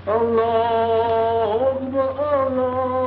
Allah Akbar, Allah.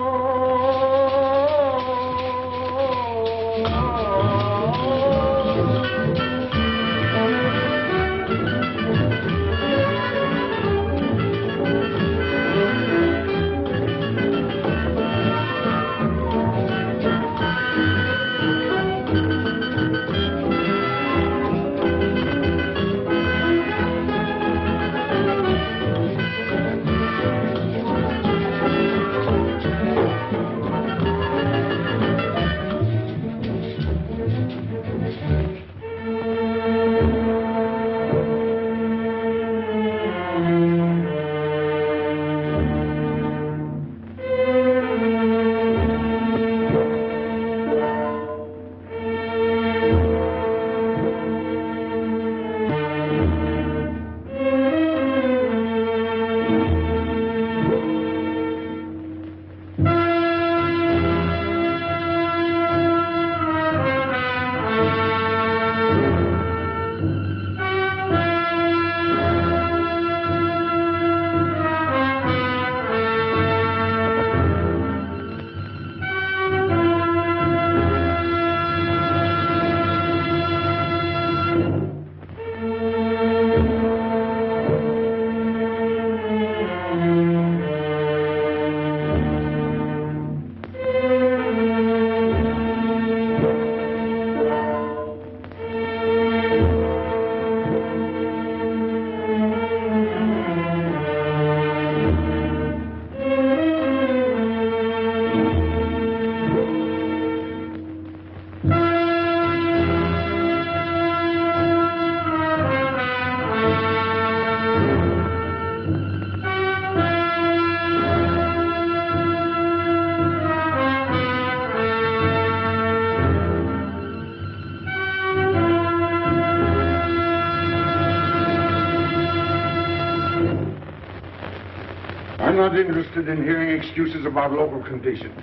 I'm not interested in hearing excuses about local conditions.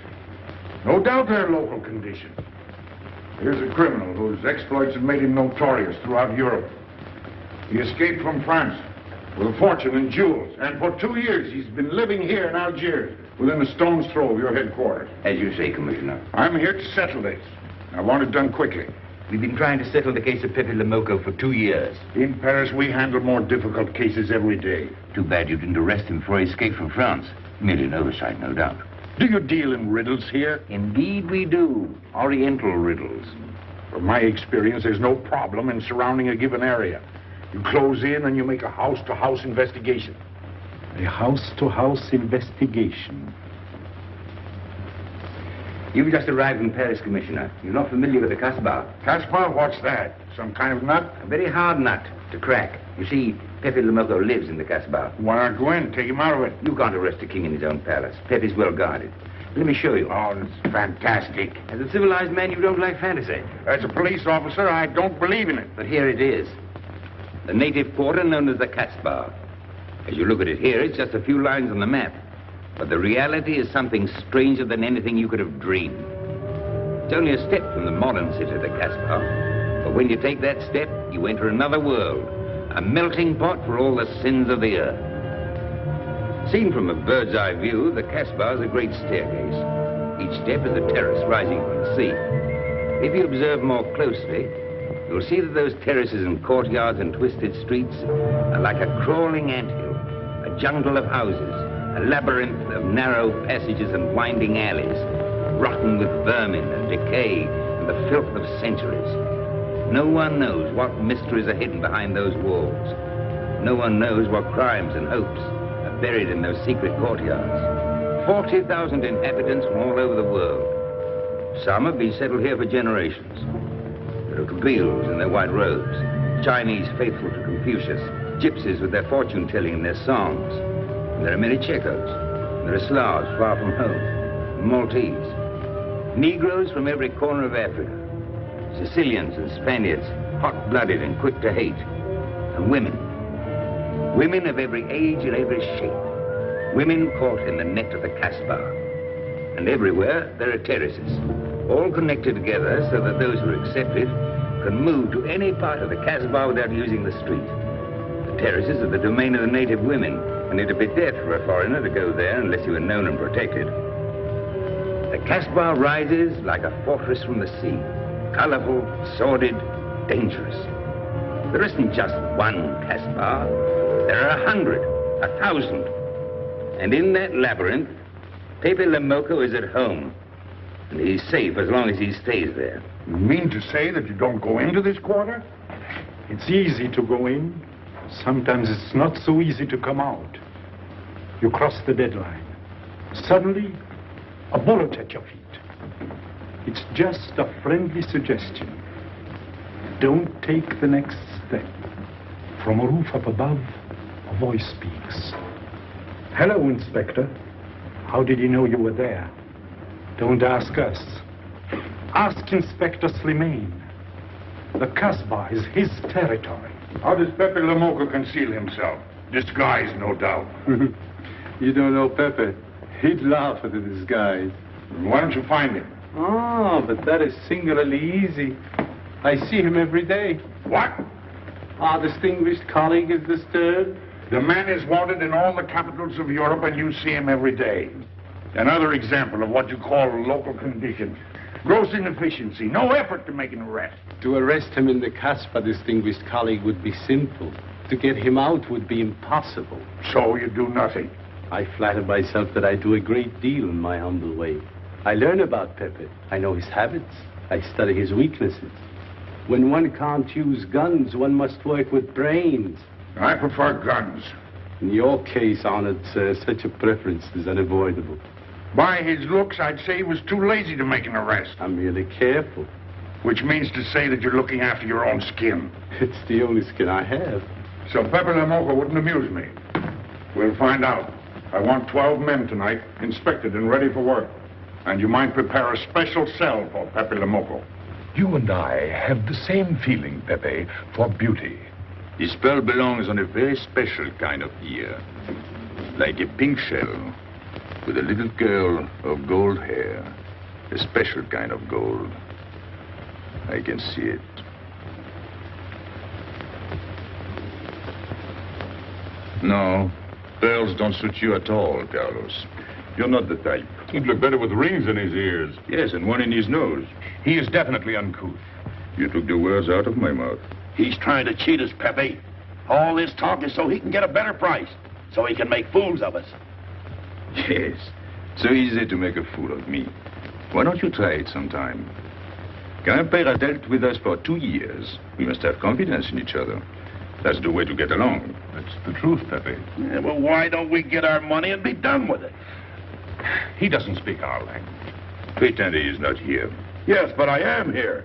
No doubt they're local conditions. Here's a criminal whose exploits have made him notorious throughout Europe. He escaped from France with a fortune in jewels, and for 2 years he's been living here in Algiers, within a stone's throw of your headquarters. As you say, Commissioner. I'm here to settle this. I want it done quickly. We've been trying to settle the case of Pepe le Moko for 2 years. In Paris, we handle more difficult cases every day. Too bad you didn't arrest him before he escaped from France. Merely an oversight, no doubt. Do you deal in riddles here? Indeed we do. Oriental riddles. From my experience, there's no problem in surrounding a given area. You close in and you make a house-to-house investigation. A house-to-house investigation. You've just arrived in Paris, Commissioner. You're not familiar with the Casbah. Casbah? What's that? Some kind of nut? A very hard nut to crack. You see, Pepe le Moko lives in the Casbah. Why not go in? Take him out of it. You can't arrest a king in his own palace. Pepe's well guarded. Let me show you. Oh, that's fantastic. As a civilized man, you don't like fantasy. As a police officer, I don't believe in it. But here it is. The native quarter known as the Casbah. As you look at it here, it's just a few lines on the map. But the reality is something stranger than anything you could have dreamed. It's only a step from the modern city, the Casbah. But when you take that step, you enter another world. A melting pot for all the sins of the earth. Seen from a bird's eye view, the Casbah is a great staircase. Each step is a terrace rising from the sea. If you observe more closely, you'll see that those terraces and courtyards and twisted streets are like a crawling anthill, a jungle of houses, a labyrinth of narrow passages and winding alleys, rotten with vermin and decay and the filth of centuries. No one knows what mysteries are hidden behind those walls. No one knows what crimes and hopes are buried in those secret courtyards. 40,000 inhabitants from all over the world. Some have been settled here for generations. There are Kabyles in their white robes, Chinese faithful to Confucius, gypsies with their fortune-telling and their songs. And there are many Checos. There are Slavs far from home, Maltese. Negroes from every corner of Africa. Sicilians and Spaniards, hot-blooded and quick to hate. And women. Women of every age and every shape. Women caught in the net of the Casbah. And everywhere there are terraces, all connected together so that those who are accepted can move to any part of the Casbah without using the street. The terraces are the domain of the native women, and it'd be death for a foreigner to go there unless you were known and protected. The Casbah rises like a fortress from the sea, colorful, sordid, dangerous. There isn't just one Casbah. There are 100, 1,000. And in that labyrinth, Pepe le Moko is at home. And he's safe as long as he stays there. You mean to say that you don't go into this quarter? It's easy to go in. Sometimes it's not so easy to come out. You cross the deadline. Suddenly, a bullet at your feet. It's just a friendly suggestion. Don't take the next step. From a roof up above, a voice speaks. Hello, Inspector. How did you know you were there? Don't ask us. Ask Inspector Slimane. The Casbah is his territory. How does Pepe le Moko conceal himself? Disguise, no doubt. You don't know Pepe. He'd laugh at the disguise. Why don't you find him? Oh, but that is singularly easy. I see him every day. What? Our distinguished colleague is disturbed. The man is wanted in all the capitals of Europe, and you see him every day. Another example of what you call local conditions. Gross inefficiency, no effort to make an arrest. To arrest him in the Casbah, distinguished colleague, would be simple. To get him out would be impossible. So you do nothing. I flatter myself that I do a great deal in my humble way. I learn about Pepe. I know his habits. I study his weaknesses. When one can't use guns, one must work with brains. I prefer guns. In your case, honored sir, such a preference is unavoidable. By his looks, I'd say he was too lazy to make an arrest. I'm merely careful. Which means to say that you're looking after your own skin. It's the only skin I have. So Pepe le Moko wouldn't amuse me. We'll find out. I want 12 men tonight, inspected and ready for work. And you might prepare a special cell for Pepe le Moko. You and I have the same feeling, Pepe, for beauty. This pearl belongs on a very special kind of ear. Like a pink shell, with a little curl of gold hair. A special kind of gold. I can see it. No, pearls don't suit you at all, Carlos. You're not the type. He'd look better with rings in his ears. Yes, and one in his nose. He is definitely uncouth. You took the words out of my mouth. He's trying to cheat us, Pepe. All this talk is so he can get a better price, so he can make fools of us. Yes, so easy to make a fool of me. Why don't you try it sometime? Grandpère has dealt with us for 2 years. We must have confidence in each other. That's the way to get along. That's the truth, Pepe. Yeah, well, why don't we get our money and be done with it? He doesn't speak our language. Pretend he is not here. Yes, but I am here.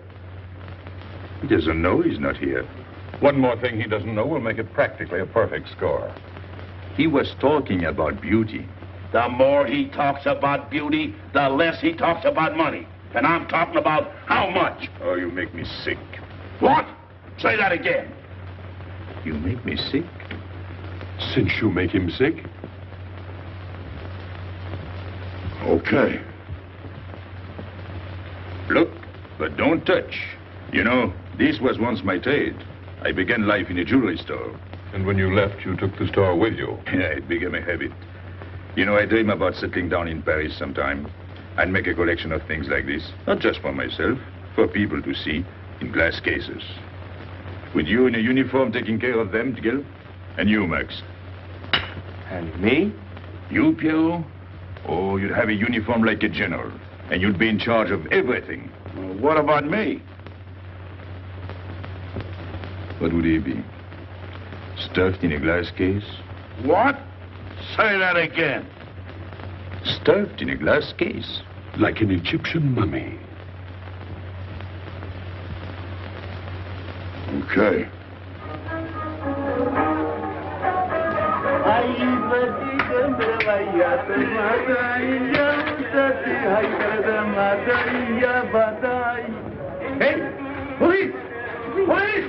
He doesn't know he's not here. One more thing he doesn't know will make it practically a perfect score. He was talking about beauty. The more he talks about beauty, the less he talks about money. And I'm talking about how much. Oh, you make me sick. What? Say that again. You make me sick? Since you make him sick? Okay. Look, but don't touch. You know, this was once my trade. I began life in a jewelry store. And when you left, you took the store with you. Yeah, it became a habit. You know, I dream about settling down in Paris sometime. I'd make a collection of things like this. Not just for myself, for people to see, in glass cases. With you in a uniform taking care of them, Gil? And you, Max? And me? You, Pierrot? Oh, you'd have a uniform like a general. And you'd be in charge of everything. Well, what about me? What would he be? Stuffed in a glass case? What? Say that again. Stuffed in a glass case. Like an Egyptian mummy. Okay. Hey! Police! Police!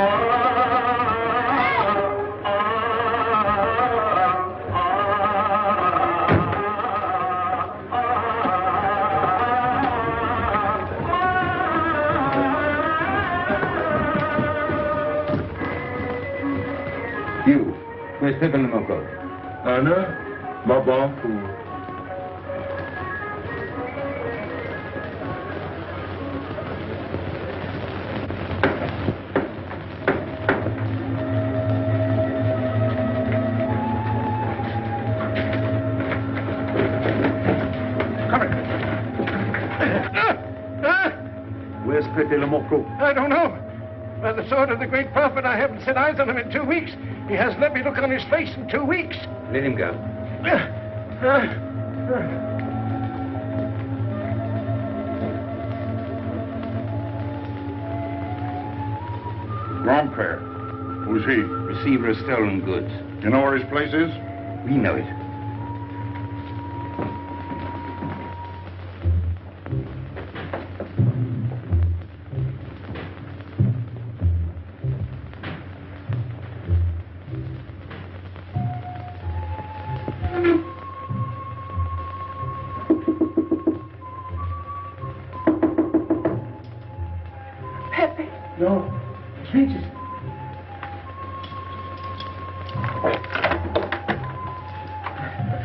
Oh Where's Pepe le Moko? Anna, Mabafu. Where's Pepe le Moko? I don't know. By the sword of the great prophet, I haven't set eyes on him in 2 weeks. He hasn't let me look on his face in 2 weeks. Let him go. Grandpère. Who's he? Receiver of stolen goods. You know where his place is? We know it. No, it's Regis.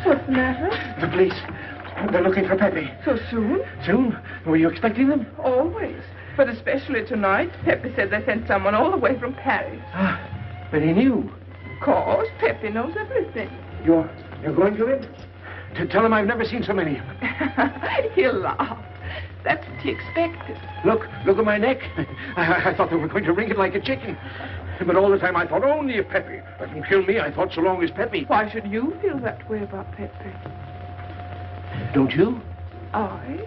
What's the matter? The police. They're looking for Pepe. So soon? Soon? Were you expecting them? Always. But especially tonight. Pepe said they sent someone all the way from Paris. Ah, but he knew. Of course, Pepe knows everything. You're going to him? To tell him I've never seen so many. He'll laugh. That's what he expected. Look at my neck. I thought they were going to wring it like a chicken. But all the time I thought only of Pepe. Let them kill me, I thought so long as Pepe. Why should you feel that way about Pepe? Don't you? I?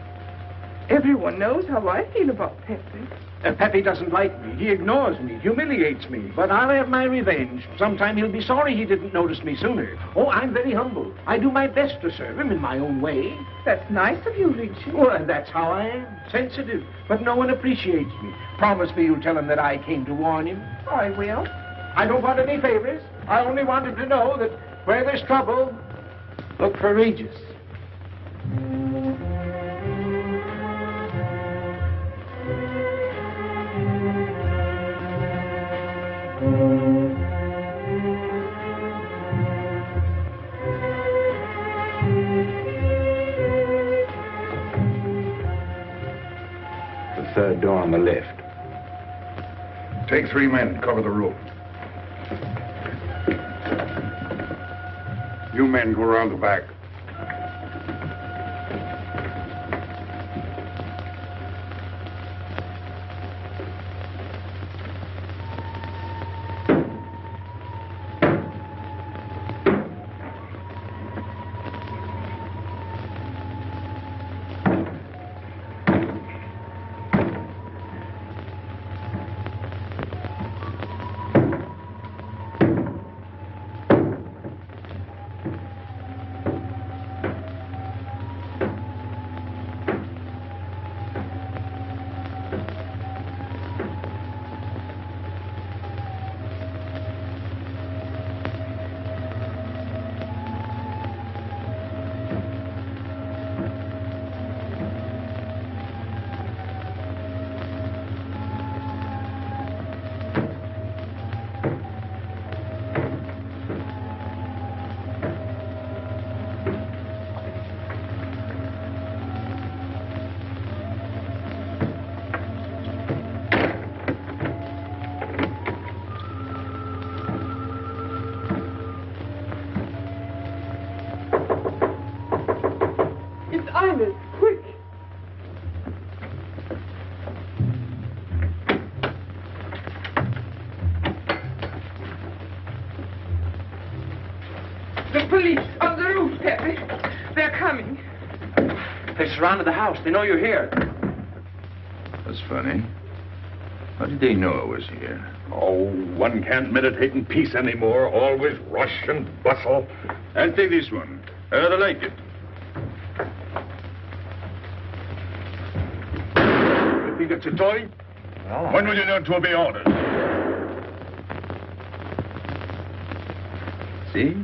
Everyone knows how I feel about Pepe. Pepe doesn't like me. He ignores me, humiliates me. But I'll have my revenge. Sometime he'll be sorry he didn't notice me sooner. Oh, I'm very humble. I do my best to serve him in my own way. That's nice of you, Regis. Well, that's how I am. Sensitive. But no one appreciates me. Promise me you'll tell him that I came to warn him. I will. I don't want any favors. I only want him to know that where there's trouble, look for Regis. The third door on the left. Take 3 men, cover the roof. You men go around the back. Quick! The police on the roof, Pepe. They're coming. They surrounded the house. They know you're here. That's funny. How did they know I was here? Oh, one can't meditate in peace anymore. Always rush and bustle. I'll take this one. I rather like it. You think it's a toy? Oh. When will you learn to obey orders? See?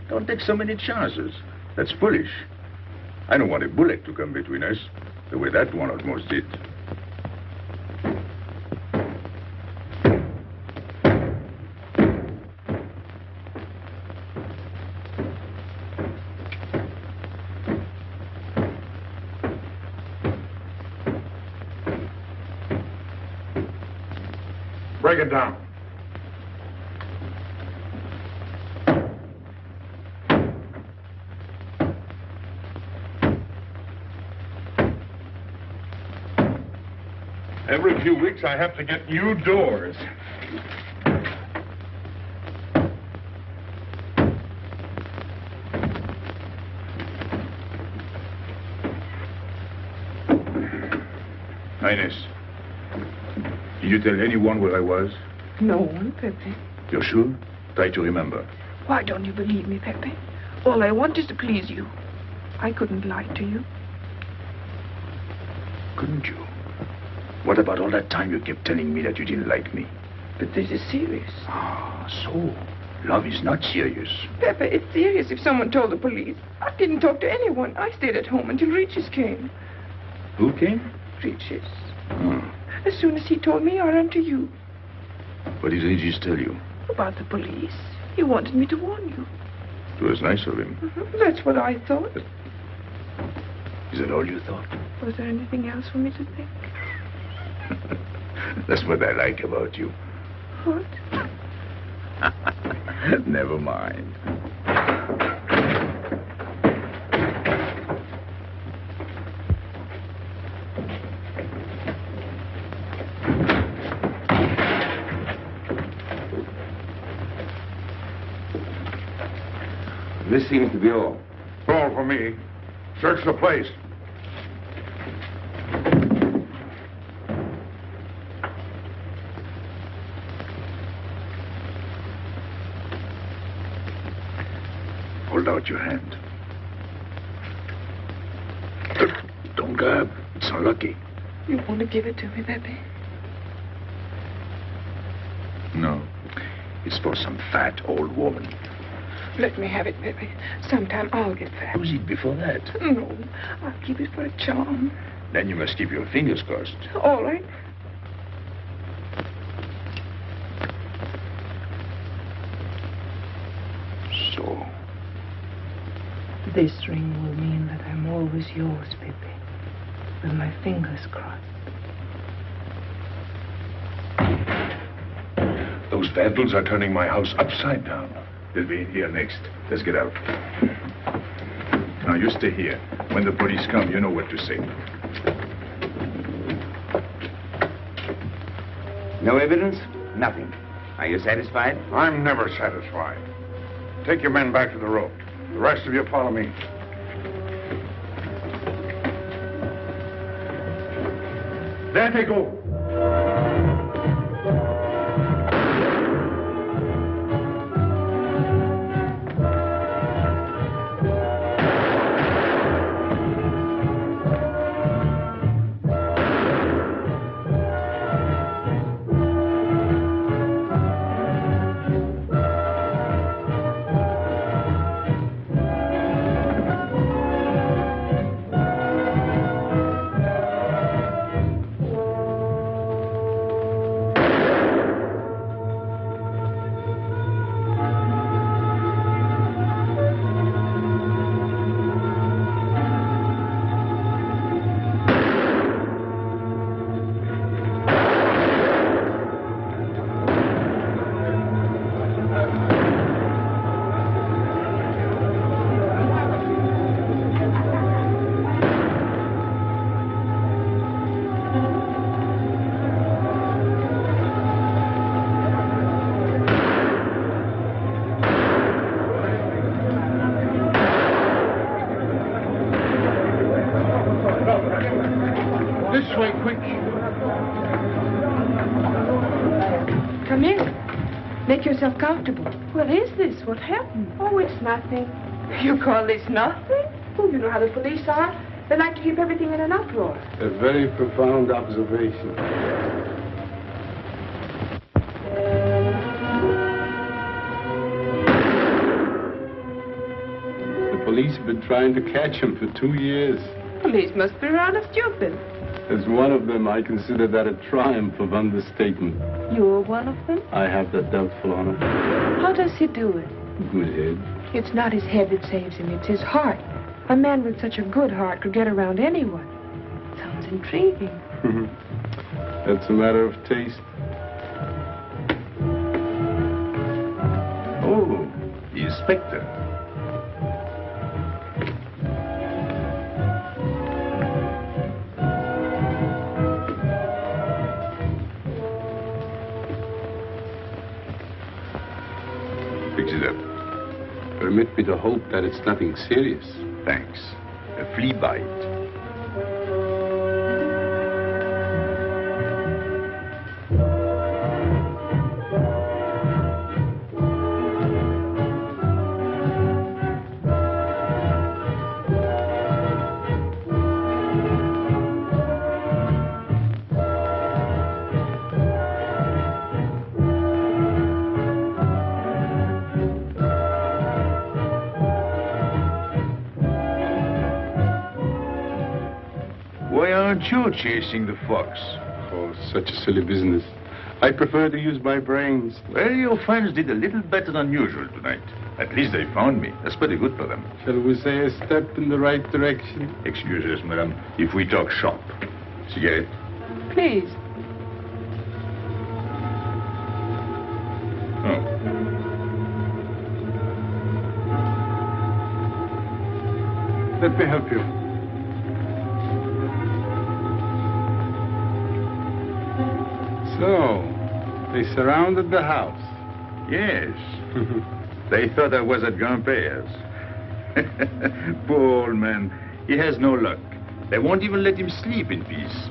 Don't take so many chances. That's foolish. I don't want a bullet to come between us, the way that one almost did. Break it down. Every few weeks I have to get new doors. Highness, did you tell anyone where I was? No one, Pepe. You're sure? Try to remember. Why don't you believe me, Pepe? All I want is to please you. I couldn't lie to you. Couldn't you? What about all that time you kept telling me that you didn't like me? But this is serious. Ah, so love is not serious. Pepe, it's serious if someone told the police. I didn't talk to anyone. I stayed at home until Regis came. Who came? Regis. Hmm. As soon as he told me, I ran to you. What did Regis tell you? About the police. He wanted me to warn you. It was nice of him. That's what I thought. Is that all you thought? Was there anything else for me to think? That's what I like about you. What? Never mind. This seems to be all. All for me. Search the place. Hold out your hand. Don't grab. It's unlucky. You want to give it to me, Pepe? No. It's for some fat old woman. Let me have it, Pepe. Sometime I'll get fat. Use it before that. No, I'll keep it for a charm. Then you must keep your fingers crossed. All right. So. This ring will mean that I'm always yours, Pepe. With my fingers crossed. Those vandals are turning my house upside down. They'll be in here next. Let's get out. Now, you stay here. When the police come, you know what to say. No evidence? Nothing. Are you satisfied? I'm never satisfied. Take your men back to the road. The rest of you follow me. There they go. This way, quick. Come in. Make yourself comfortable. What is this? What happened? Oh, it's nothing. You call this nothing? Oh, you know how the police are. They like to keep everything in an uproar. A very profound observation. The police have been trying to catch him for 2 years. Police must be rather stupid. As one of them, I consider that a triumph of understatement. You're one of them? I have that doubtful honor. How does he do it? Good head. It's not his head that saves him, it's his heart. A man with such a good heart could get around anyone. Sounds intriguing. That's a matter of taste. Inspector. Fix it up. Permit me to hope that it's nothing serious. Thanks. A flea bite. Why aren't you chasing the fox? Oh, such a silly business. I prefer to use my brains. Well, your friends did a little better than usual tonight. At least they found me. That's pretty good for them. Shall we say a step in the right direction? Excuse us, madam, if we talk shop. Cigarette? Please. Oh. Let me help you. So, they surrounded the house. Yes. They thought I was at Grandpère's. Poor old man. He has no luck. They won't even let him sleep in peace.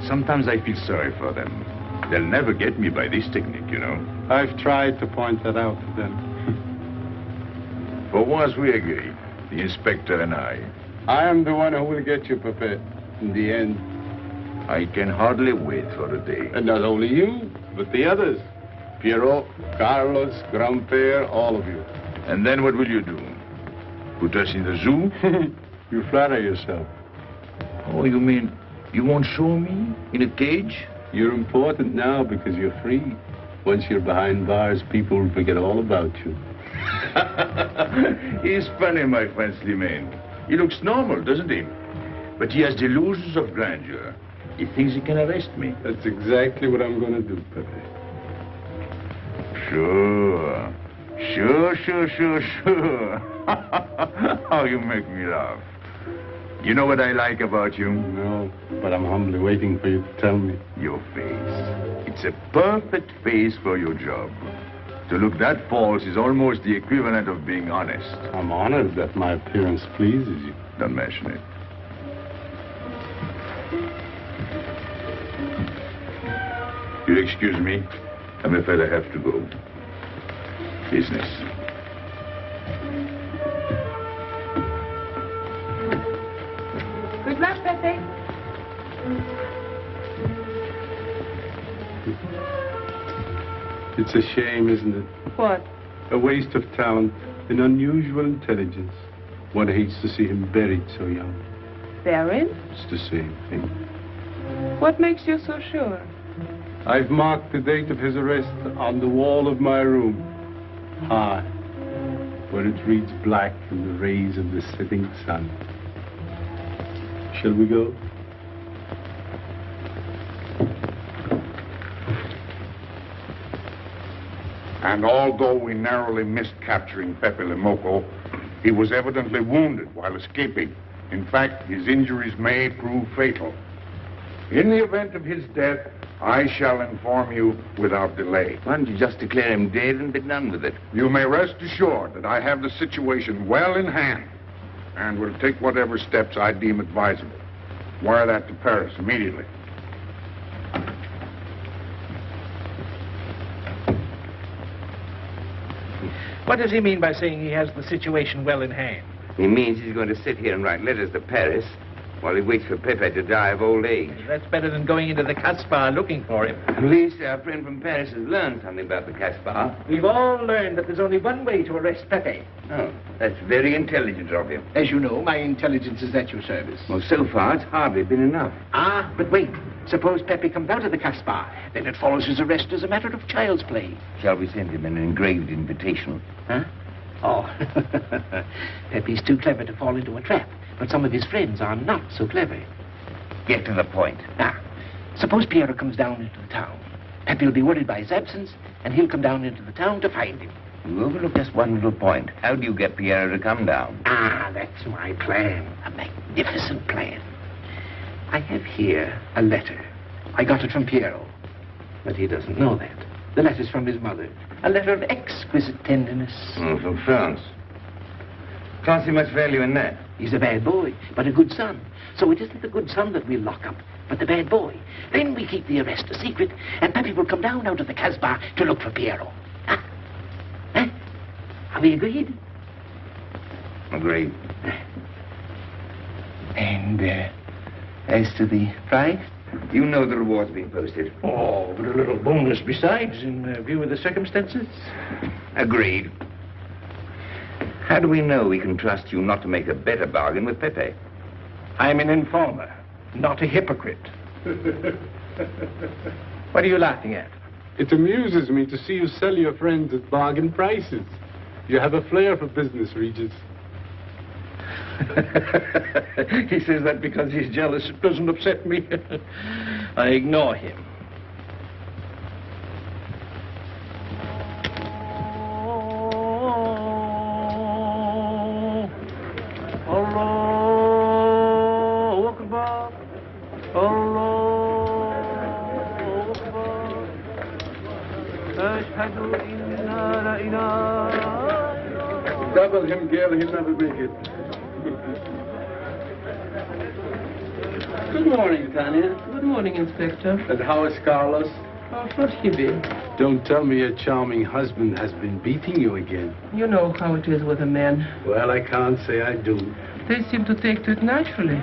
Sometimes I feel sorry for them. They'll never get me by this technique, you know. I've tried to point that out to them. For once we agree, the inspector and I. I am the one who will get you, Pepe, in the end. I can hardly wait for the day. And not only you, but the others. Pierrot, Carlos, Grandpère, all of you. And then what will you do? Put us in the zoo? You flatter yourself. Oh, you mean you won't show me in a cage? You're important now because you're free. Once you're behind bars, people will forget all about you. He's funny, my friend Slimane. He looks normal, doesn't he? But he has delusions of grandeur. He thinks he can arrest me. That's exactly what I'm going to do, Pepe. Sure. Sure. Oh, you make me laugh. You know what I like about you? No, but I'm humbly waiting for you to tell me. Your face. It's a perfect face for your job. To look that false is almost the equivalent of being honest. I'm honored that my appearance pleases you. Don't mention it. You'll excuse me. I'm afraid I have to go. Business. Good luck, Pepe. It's a shame, isn't it? What? A waste of talent, an unusual intelligence. One hates to see him buried so young. Buried? It's the same thing. What makes you so sure? I've marked the date of his arrest on the wall of my room. High, where it reads black in the rays of the setting sun. Shall we go? And although we narrowly missed capturing Pepe le Moko, he was evidently wounded while escaping. In fact, his injuries may prove fatal. In the event of his death, I shall inform you without delay. Why don't you just declare him dead and be done with it? You may rest assured that I have the situation well in hand and will take whatever steps I deem advisable. Wire that to Paris immediately. What does he mean by saying he has the situation well in hand? He means he's going to sit here and write letters to Paris while he waits for Pepe to die of old age. That's better than going into the Casbah looking for him. At least our friend from Paris has learned something about the Casbah. We've all learned that there's only one way to arrest Pepe. Oh, that's very intelligent of him. As you know, my intelligence is at your service. Well, so far, it's hardly been enough. Ah, but wait. Suppose Pepe comes out of the Casbah. Then it follows his arrest as a matter of child's play. Shall we send him an engraved invitation? Huh? Oh, Pepe's too clever to fall into a trap. But some of his friends are not so clever. Get to the point. Now, suppose Piero comes down into the town. Pepe will be worried by his absence, and he'll come down into the town to find him. You overlook just one little point. How do you get Piero to come down? Ah, that's my plan. A magnificent plan. I have here a letter. I got it from Piero. But he doesn't know that. The letter's from his mother. A letter of exquisite tenderness. From France. Can't see much value in that. He's a bad boy, but a good son. So it isn't the good son that we'll lock up, but the bad boy. Then we keep the arrest a secret, and Pepe will come down out of the Casbah to look for Piero. Huh? Huh? Are we agreed? Agreed. And, as to the price? You know the reward's been posted. Oh, but a little bonus besides, in view of the circumstances. Agreed. How do we know we can trust you not to make a better bargain with Pepe? I'm an informer, not a hypocrite. What are you laughing at? It amuses me to see you sell your friends at bargain prices. You have a flair for business, Regis. He says that because he's jealous. It doesn't upset me. I ignore him. Double him, girl, he'll never make it. Good morning, Tanya. Good morning, Inspector. And how is Carlos? Oh, forgive. Don't tell me your charming husband has been beating you again. You know how it is with a man. Well, I can't say I do. They seem to take to it naturally.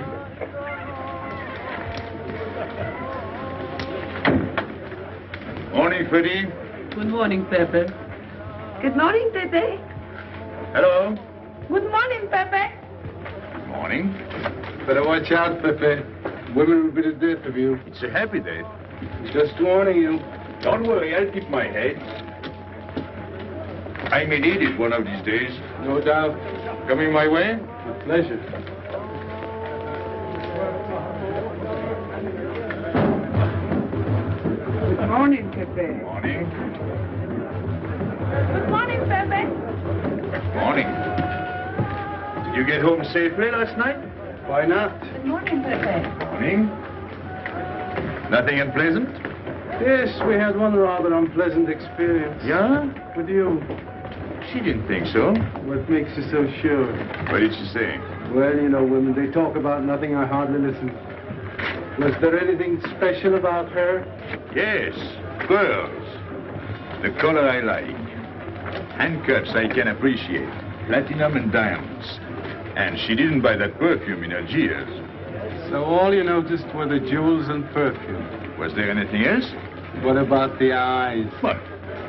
Morning, Freddie. Good morning, Pepe. Good morning, Pepe. Hello. Good morning, Pepe. Morning. Better watch out, Pepe. Women will be the death of you. It's a happy day. Just warning you. Don't worry, I'll keep my head. I may need it one of these days. No doubt. Coming my way? With pleasure. Good morning, Pepe. Morning. Good morning, Pepe. Morning. Did you get home safely last night? Why not? Good morning, Pepe. Morning. Nothing unpleasant? Yes, we had one rather unpleasant experience. Yeah? With you. She didn't think so. What makes you so sure? What did she say? Well, you know, women, they talk about nothing. I hardly listen. Was there anything special about her? Yes, pearls. The color I like. Handcuffs I can appreciate. Platinum and diamonds. And she didn't buy that perfume in Algiers. So all you noticed were the jewels and perfume. Was there anything else? What about the eyes? What?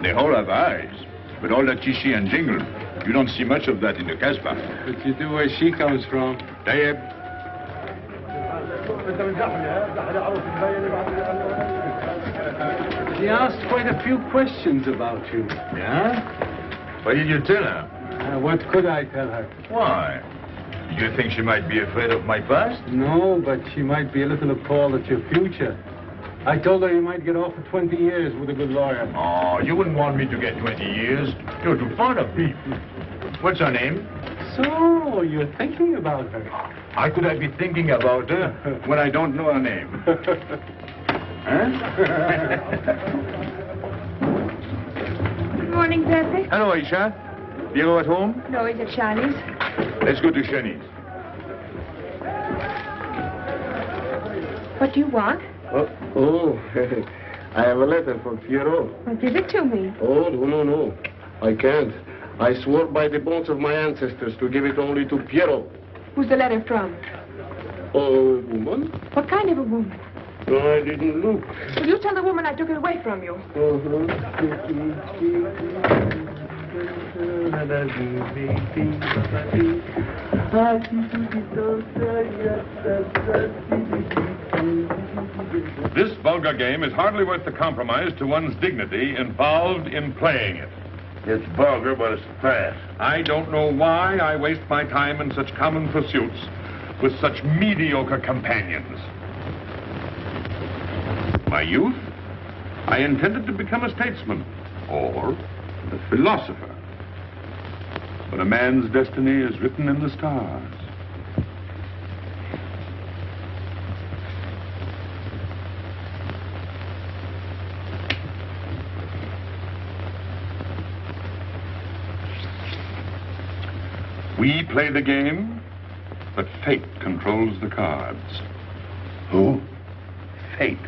They all have eyes. But all that chichi and jingle, you don't see much of that in the Casbah. But you do where she comes from. Tayyip. She asked quite a few questions about you. Yeah? What did you tell her? What could I tell her? Why? Did you think she might be afraid of my past? No, but she might be a little appalled at your future. I told her you might get off for 20 years with a good lawyer. Oh, you wouldn't want me to get 20 years. You're too fond of people. What's her name? So, you're thinking about her. How could I be thinking about her when I don't know her name? Huh? Good morning, Pepe. Hello, Aisha. Piero at home? No, he's at Shani's. Let's go to Shani's. What do you want? Oh, I have a letter from Piero. Well, give it to me. Oh, no. I can't. I swore by the bones of my ancestors to give it only to Piero. Who's the letter from? Oh, woman? What kind of a woman? No, I didn't look. Will you tell the woman I took it away from you? This vulgar game is hardly worth the compromise to one's dignity involved in playing it. It's vulgar, but it's fast. I don't know why I waste my time in such common pursuits with such mediocre companions. My youth, I intended to become a statesman or a philosopher. But a man's destiny is written in the stars. We play the game, but fate controls the cards. Who? Fate.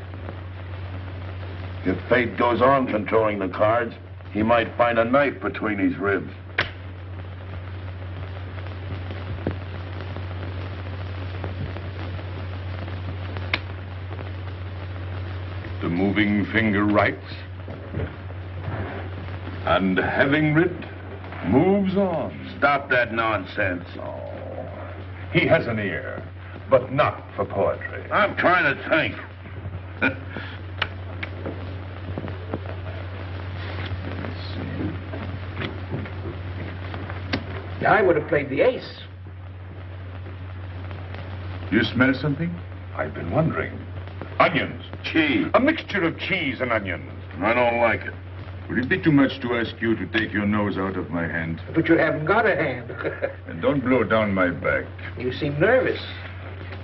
If fate goes on controlling the cards, he might find a knife between his ribs. The moving finger writes, and having writ, moves on. Stop that nonsense. Oh, he has an ear, but not for poetry. I'm trying to think. I would have played the ace. You smell something? I've been wondering. Onions. Cheese. A mixture of cheese and onions. I don't like it. Would it be too much to ask you to take your nose out of my hand? But you haven't got a hand. And don't blow down my back. You seem nervous.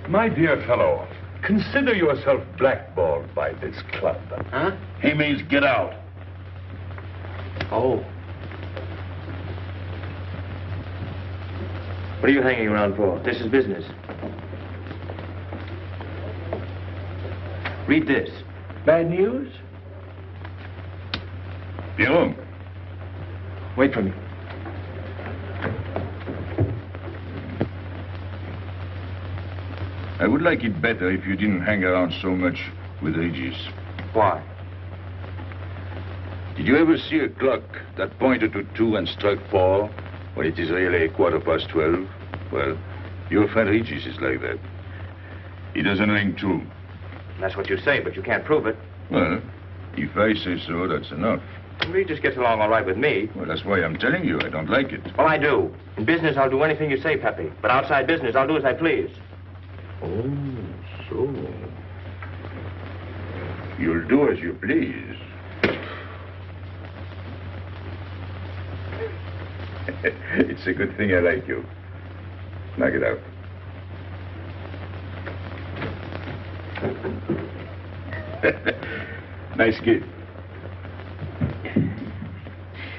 My dear fellow, consider yourself blackballed by this club. Huh? He means get out. Oh. What are you hanging around for? This is business. Read this. Bad news? Pierrot. Wait for me. I would like it better if you didn't hang around so much with Regis. Why? Did you ever see a clock that pointed to 2 and struck 4 when it is really 12:15? Well, your friend Regis is like that. He doesn't ring 2. That's what you say, but you can't prove it. Well, if I say so, that's enough. Regis gets along all right with me. Well, that's why I'm telling you. I don't like it. Well, I do. In business, I'll do anything you say, Pepe. But outside business, I'll do as I please. Oh, so. You'll do as you please. It's a good thing I like you. Knock it out. Nice kid.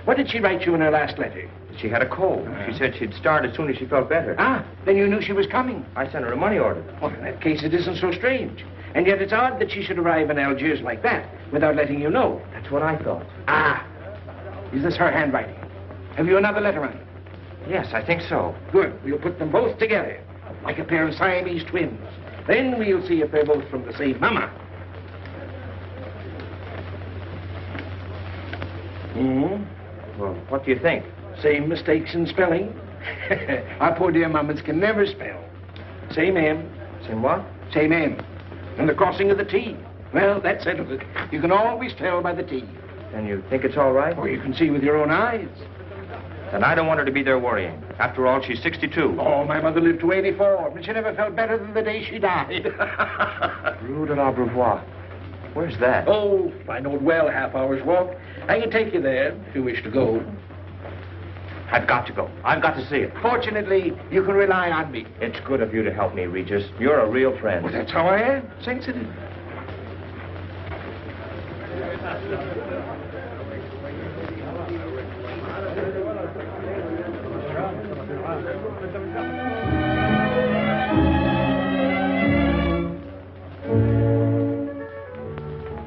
What did she write you in her last letter? She had a cold. She said she'd start as soon as she felt better. Ah, then you knew she was coming. I sent her a money order. Well, in that case, it isn't so strange. And yet it's odd that she should arrive in Algiers like that, without letting you know. That's what I thought. Ah, is this her handwriting? Have you another letter on it? Yes, I think so. Good. We'll put them both together, like a pair of Siamese twins. Then we'll see if they're both from the same mama. Well, what do you think? Same mistakes in spelling. Our poor dear mamas can never spell. Same M. Same what? Same M. And the crossing of the T. Well, that settles it. You can always tell by the T. And you think it's all right? Or you can see with your own eyes. And I don't want her to be there worrying. After all, she's 62. Oh, my mother lived to 84, but she never felt better than the day she died. Rue de l'Abreuvoir. Where's that? Oh, I know it well, a half hour's walk. I can take you there if you wish to go. I've got to go. I've got to see it. Fortunately, you can rely on me. It's good of you to help me, Regis. You're a real friend. Well, that's how I am. Sensitive.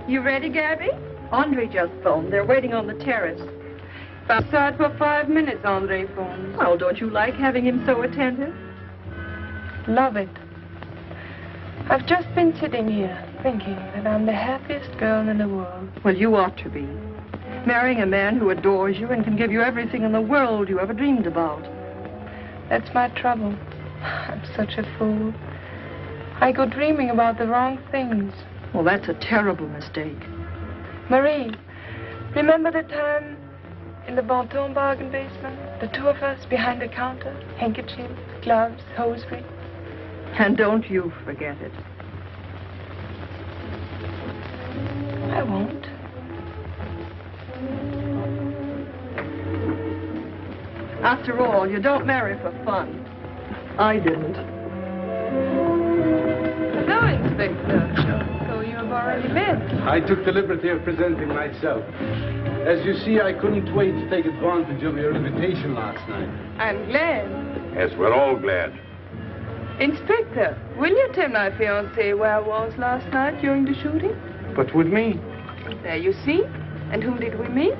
You ready, Gaby? Andre just phoned. They're waiting on the terrace. Outside for 5 minutes, Andre phones. Well, don't you like having him so attentive? Love it. I've just been sitting here thinking that I'm the happiest girl in the world. Well, you ought to be. Marrying a man who adores you and can give you everything in the world you ever dreamed about. That's my trouble. I'm such a fool. I go dreaming about the wrong things. Well, that's a terrible mistake. Marie, remember the time in the Bonton bargain basement? The two of us behind the counter, handkerchiefs, gloves, hosiery. And don't you forget it. I won't. I'll After all, you don't marry for fun. I didn't. Hello, Inspector. So you have already met. I took the liberty of presenting myself. As you see, I couldn't wait to take advantage of your invitation last night. I'm glad. Yes, we're all glad. Inspector, will you tell my fiancé where I was last night during the shooting? But with me? There you see. And whom did we meet?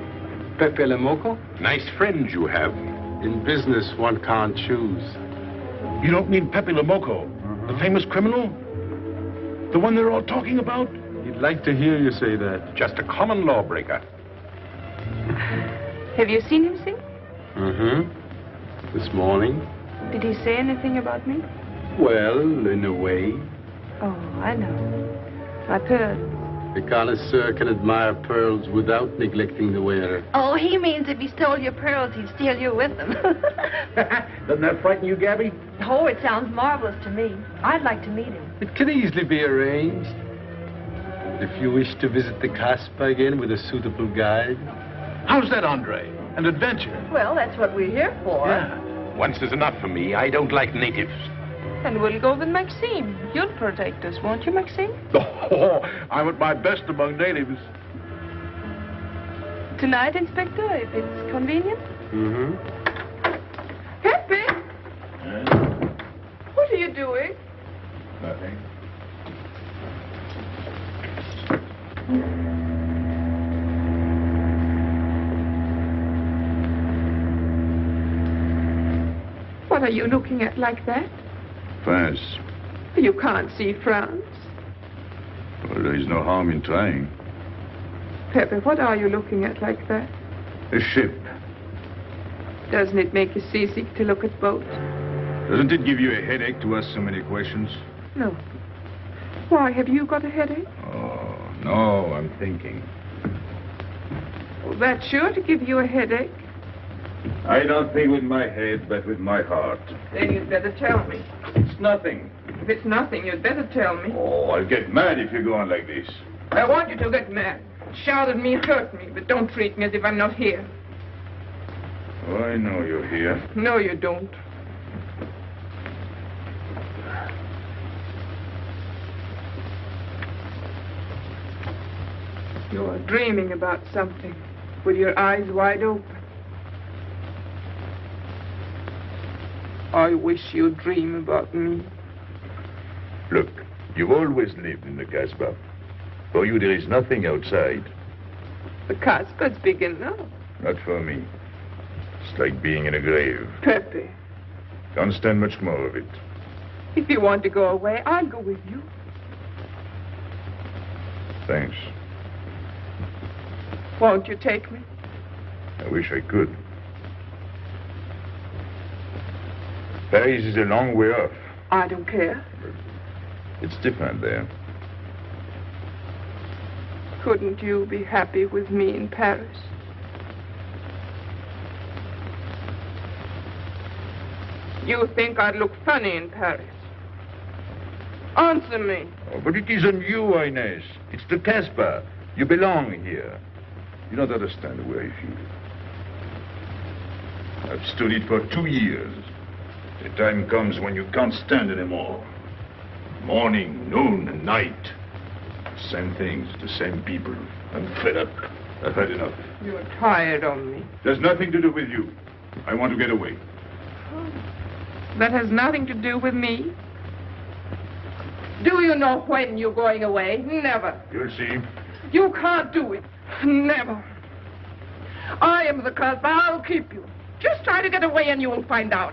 Pepe le Moko? Nice friends you have. In business, one can't choose. You don't mean Pepe le Moko, the famous criminal? The one they're all talking about? You'd like to hear you say that. Just a common lawbreaker. Have you seen him since? Mm-hmm. This morning. Did he say anything about me? Well, in a way. Oh, I know. My pearl. The connoisseur can admire pearls without neglecting the wearer. Oh, he means if he stole your pearls, he'd steal you with them. Doesn't that frighten you, Gaby? Oh, it sounds marvelous to me. I'd like to meet him. It can easily be arranged. If you wish to visit the Casbah again with a suitable guide. How's that, Andre? An adventure? Well, that's what we're here for. Yeah. Once is enough for me. I don't like natives. And we'll go with Maxime. You'll protect us, won't you, Maxime? Oh, I'm at my best among natives. Tonight, Inspector, if it's convenient? Mm-hmm. Pepe! What are you doing? Nothing. What are you looking at like that? France. You can't see France. Well, there is no harm in trying. Pepe, what are you looking at like that? A ship. Doesn't it make you seasick to look at boats? Doesn't it give you a headache to ask so many questions? No. Why, have you got a headache? Oh, no, I'm thinking. Well, that's sure to give you a headache. I don't think with my head, but with my heart. Then you'd better tell me. It's nothing. If it's nothing, you'd better tell me. Oh, I'll get mad if you go on like this. I want you to get mad. Shout at me, hurt me, but don't treat me as if I'm not here. Oh, I know you're here. No, you don't. You're dreaming about something with your eyes wide open. I wish you'd dream about me. Look, you've always lived in the Casbah. For you, there is nothing outside. The Casbah's big enough. Not for me. It's like being in a grave. Pepe, Can't stand much more of it. if you want to go away, I'll go with you. Thanks. Won't you take me? I wish I could. Paris is a long way off. I don't care. It's different there. Couldn't you be happy with me in Paris? You think I'd look funny in Paris? Answer me. Oh, but it isn't you, Inez. It's the Casbah. You belong here. You don't understand the way I feel. I've stood it for 2 years. The time comes when you can't stand anymore. Morning, noon, and night. Same things, the same people. I'm fed up. I've had enough. You're tired of me. There's nothing to do with you. I want to get away. That has nothing to do with me. Do you know when you're going away? Never. You'll see. You can't do it. Never. I am the Casbah. I'll keep you. Just try to get away and you'll find out.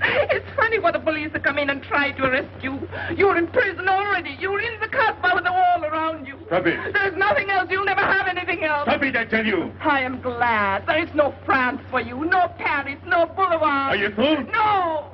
It's funny for the police to come in and try to arrest you. You're in prison already. You're in the Casbah with the wall around you. Stop it. There's nothing else. You'll never have anything else. Stop it, I tell you. I am glad. There is no France for you. No Paris. No Boulevard. Are you through? No.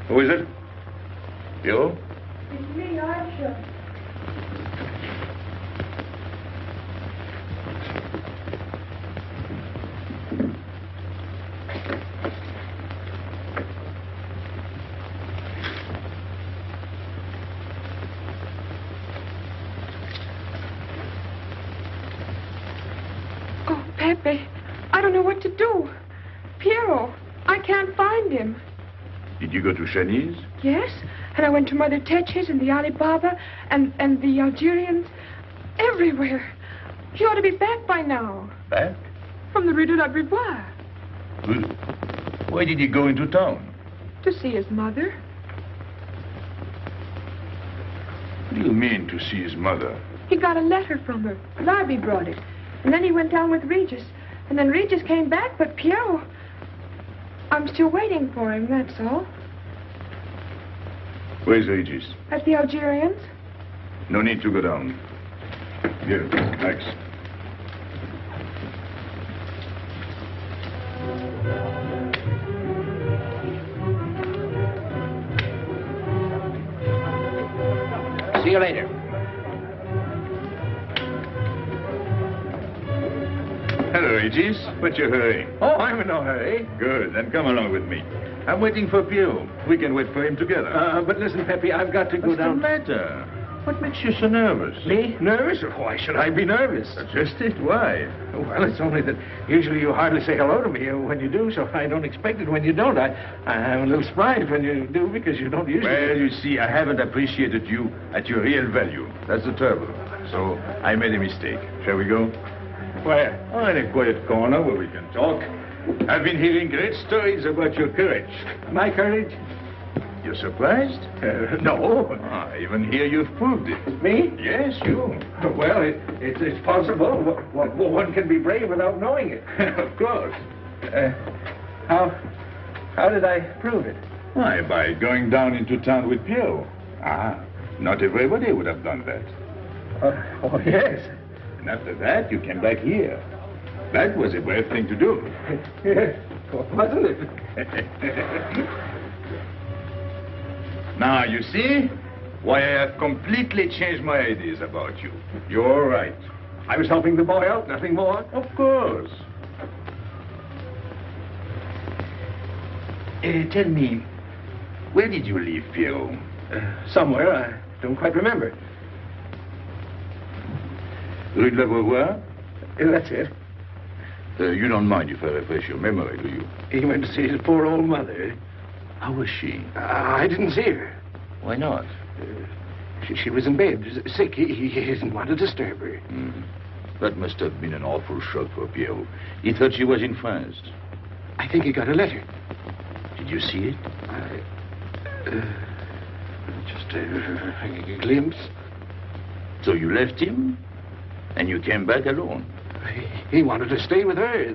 Who is it? You? It's me, Archer. Oh, Pepe, I don't know what to do. Piero, I can't find him. Did you go to Chinese? Yes, and I went to Mother Tetche's and the Alibaba and the Algerians. Everywhere. He ought to be back by now. Back? From the Rue de la Brivoire. Why did he go into town? To see his mother. What do you mean, to see his mother? He got a letter from her. Larby brought it. And then he went down with Regis. And then Regis came back, but Piero... I'm still waiting for him, that's all. Where's Regis? At the Algerians. No need to go down. Here, thanks. See you later. Hello, Regis. What's your hurry? Oh, I'm in no hurry. Good, then come along with me. I'm waiting for Pio. We can wait for him together. But listen, Pepe, I've got to go What's down. the matter? What makes you so nervous? Me? Nervous? Why should I be nervous? That's just it. Why? Well, it's only that usually you hardly say hello to me when you do, so I don't expect it when you don't. I'm a little surprised when you do because you don't usually... Well, you see, I haven't appreciated you at your real value. That's the trouble. So I made a mistake. Shall we go? Where? Oh, in a quiet corner where we can talk. I've been hearing great stories about your courage. My courage? You're surprised? No. Ah, even here you've proved it. Me? Yes, you. Well, it's possible. One can be brave without knowing it. Of course. How did I prove it? Why, by going down into town with Pio. Ah, not everybody would have done that. Oh, yes. And after that, you came back here. That was a brave thing to do. Yes, wasn't it? Now, you see why I have completely changed my ideas about you. You're right. I was helping the boy out, nothing more. Of course. Tell me, where did you leave Pio? Somewhere, I don't quite remember. Rue de la Beauvoir? That's it. You don't mind if I refresh your memory, do you? He went to see his poor old mother. How was she? I didn't see her. Why not? She was in bed, sick. He didn't want to disturb her. That must have been an awful shock for Pierre. He thought she was in France. I think he got a letter. Did you see it? Just a glimpse. So you left him, and you came back alone? He wanted to stay with her.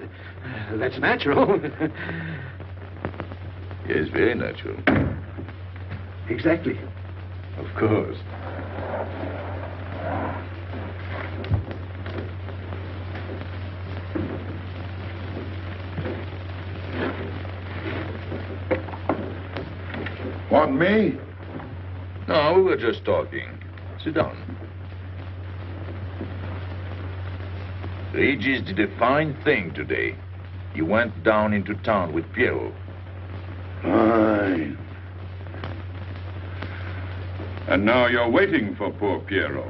That's natural. Yes, very natural. Exactly. Of course. Want me? No, we were just talking. Sit down. Regis did a fine thing today. He went down into town with Piero. Fine. And now you're waiting for poor Piero.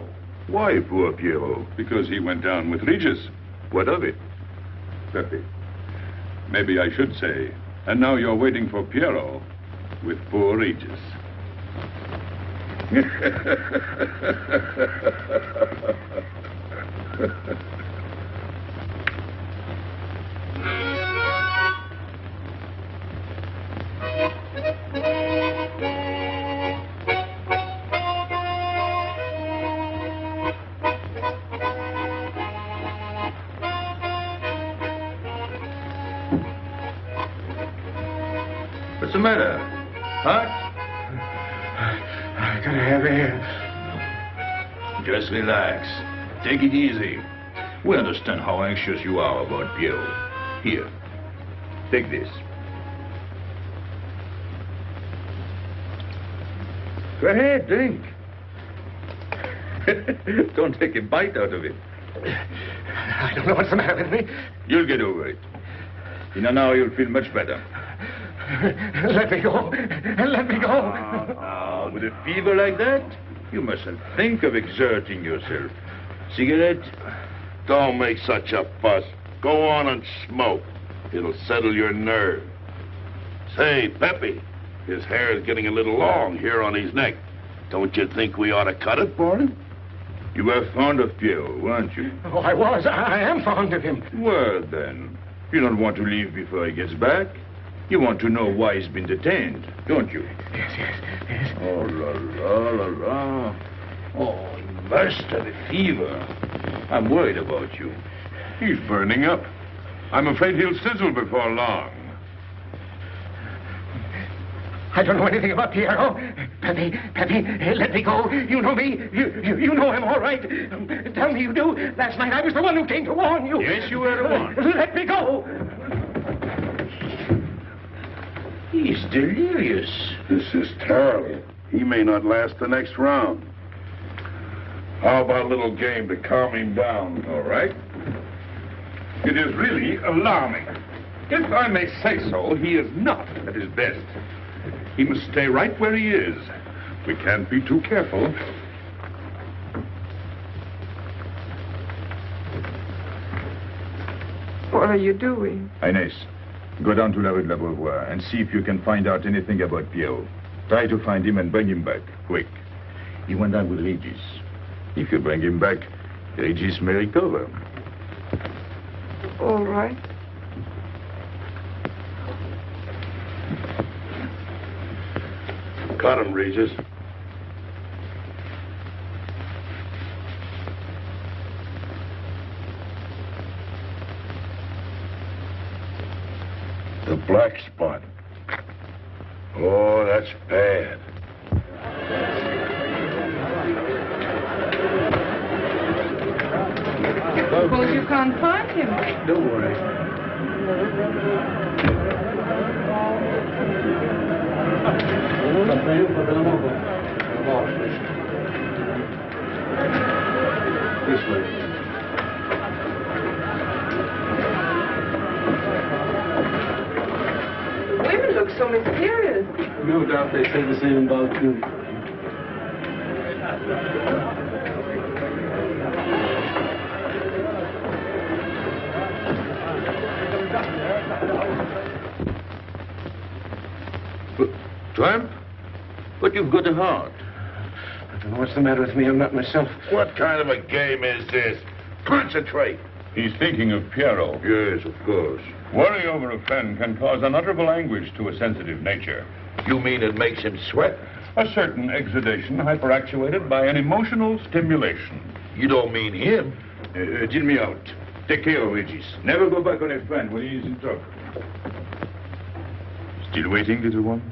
Why poor Piero? Because he went down with Regis. What of it? Pepe, maybe I should say, and now you're waiting for Piero with poor Regis. What's the matter? Hot? I gotta have air. Just relax. Take it easy. We understand how anxious you are about Piero. Here, take this. Go ahead, drink. Don't take a bite out of it. I don't know what's the matter with me. You'll get over it. In an hour, you'll feel much better. Let me go. Let me go. With a fever like that, you mustn't think of exerting yourself. Cigarette? Don't make such a fuss. Go on and smoke. It'll settle your nerve. Say, Pepe, his hair is getting a little long here on his neck. Don't you think we ought to cut it for him? You were fond of Pierre, weren't you? Oh, I was. I am fond of him. Well, then, you don't want to leave before he gets back. You want to know why he's been detained, don't you? Yes. Oh, la, la. Oh, he must have a fever. I'm worried about you. He's burning up. I'm afraid he'll sizzle before long. I don't know anything about Piero. Pepe, let me go. You know me. You know him, all right. Tell me you do. Last night I was the one who came to warn you. Yes, you were the one. Let me go. He's delirious. This is terrible. He may not last the next round. How about a little game to calm him down? All right. It is really alarming. If I may say so, he is not at his best. He must stay right where he is. We can't be too careful. What are you doing? Inés, go down to La Rue de la Beauvoir and see if you can find out anything about Pierre. Try to find him and bring him back, quick. He went out with Regis. If you bring him back, Regis may recover. All right. Cut him, Regis. The black spot. Oh, that's bad. Suppose you can't find him. Don't worry. This way. The women look so mysterious. No doubt they say the same about you. Tramp? But you've got a heart. I don't know what's the matter with me. I'm not myself. What kind of a game is this? Concentrate. He's thinking of Piero. Yes, of course. Worry over a friend can cause unutterable anguish to a sensitive nature. You mean it makes him sweat? A certain exudation hyperactuated by an emotional stimulation. You don't mean him? Deal me out. Take care of Regis. Never go back on a friend when he is in trouble. Still waiting, little one?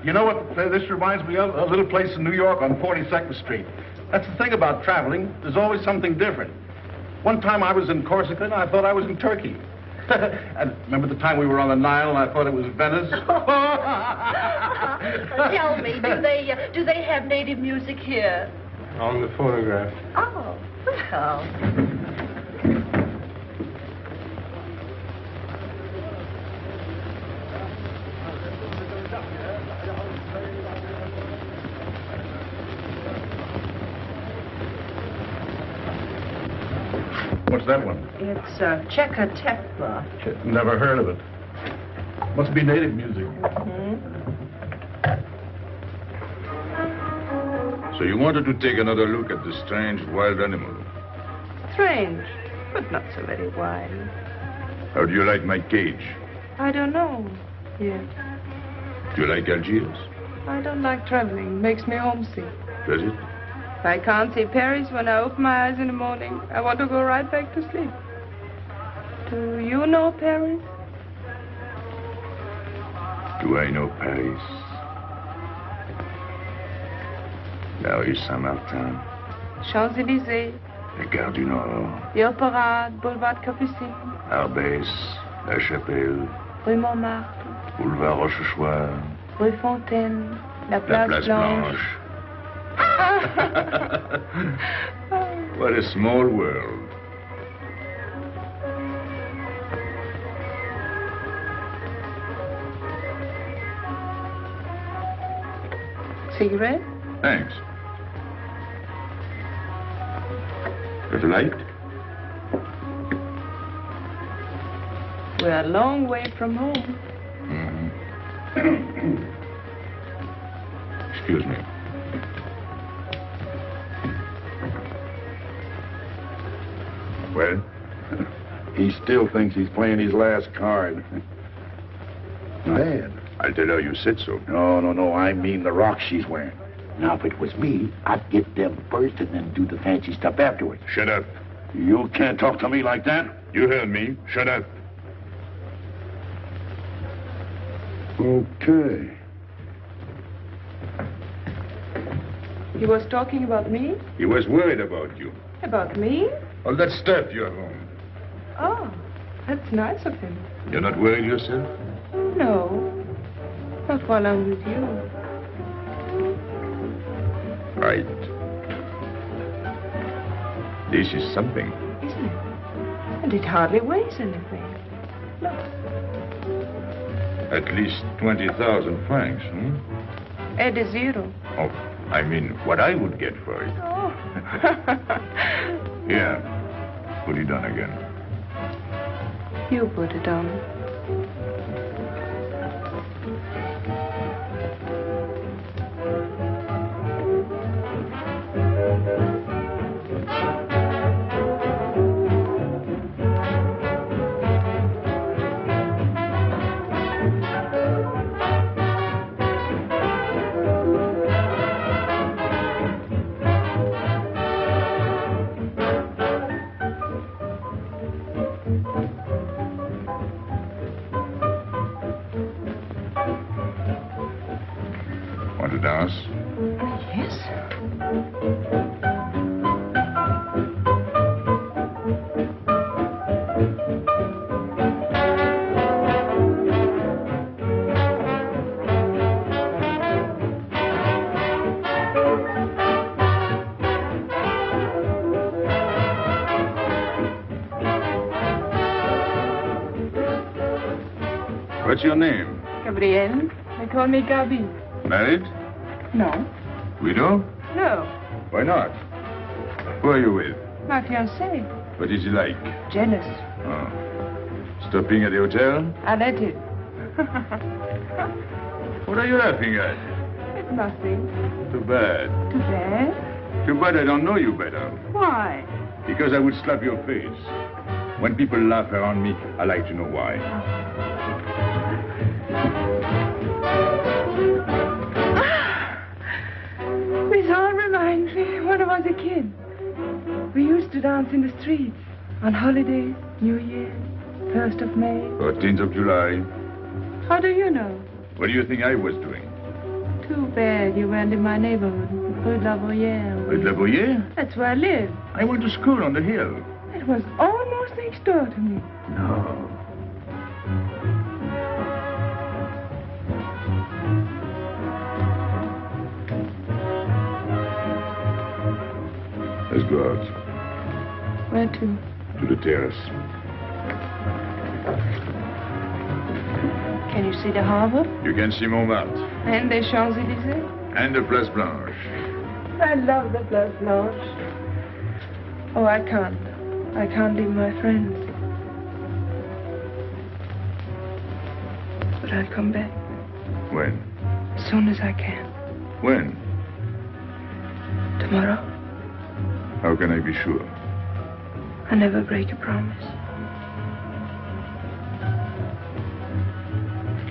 You know what this reminds me of? A little place in New York on 42nd Street. That's the thing about traveling. There's always something different. One time I was in Corsica and I thought I was in Turkey. And remember the time we were on the Nile and I thought it was Venice? Tell me, do they have native music here? On the phonograph. Oh, well. What's that one? It's Cheka Tekla. Never heard of it. Must be native music. So you wanted to take another look at the strange wild animal. Strange, but not so very wild. How do you like my cage? I don't know yet. Do you like Algiers? I don't like traveling. It makes me homesick. Does it? If I can't see Paris when I open my eyes in the morning, I want to go right back to sleep. Do you know Paris? Do I know Paris? La rue Saint-Martin. Champs-Élysées. La Gare du Nord. The Opéra, Boulevard Capucine. Arbès. La Chapelle. Rue Montmartre. Boulevard Rochechouart. Rue Fontaine. La La Place Place Blanche. What a small world. Cigarette? Thanks. Got a light? We're a long way from home. Excuse me. Well, he still thinks he's playing his last card. Bad. I'll tell her you said so. No. I mean the rock she's wearing. Now, if it was me, I'd get them first and then do the fancy stuff afterwards. Shut up. You can't talk to me like that. You heard me. Shut up. Okay. He was talking about me? He was worried about you. About me? All that stuff you have on. Oh, that's nice of him. You're not worried yourself? No. Not while I'm with you. Right. This is something. Isn't it? And it hardly weighs anything. Look. At least 20,000 francs, hmm? Add a zero. Oh, I mean, what I would get for it. Oh. Here. Put it on again. You put it on. Want to dance? Yes. What's your name? Gabrielle. They call me Gaby. Married? No. Widow? No. Why not? Who are you with? My fiancé. What is he like? Jealous. Oh. Stopping at the hotel? I let it. What are you laughing at? It's nothing. Too bad. Too bad? Too bad I don't know you better. Why? Because I would slap your face. When people laugh around me, I like to know why. This all reminds me when I was a kid. We used to dance in the streets on holidays, New Year, 1st of May. 14th of July. How do you know? What do you think I was doing? Too bad you weren't in my neighborhood, Rue de la Bruyère. Rue de la Bruyère? That's where I live. I went to school on the hill. It was almost next door to me. No. Let's go out. Where to? To the terrace. Can you see the harbor? You can see Montmartre. And the Champs-Élysées? And the Place Blanche. I love the Place Blanche. Oh, I can't. I can't leave my friends. But I'll come back. When? As soon as I can. When? Tomorrow. How can I be sure? I never break a promise.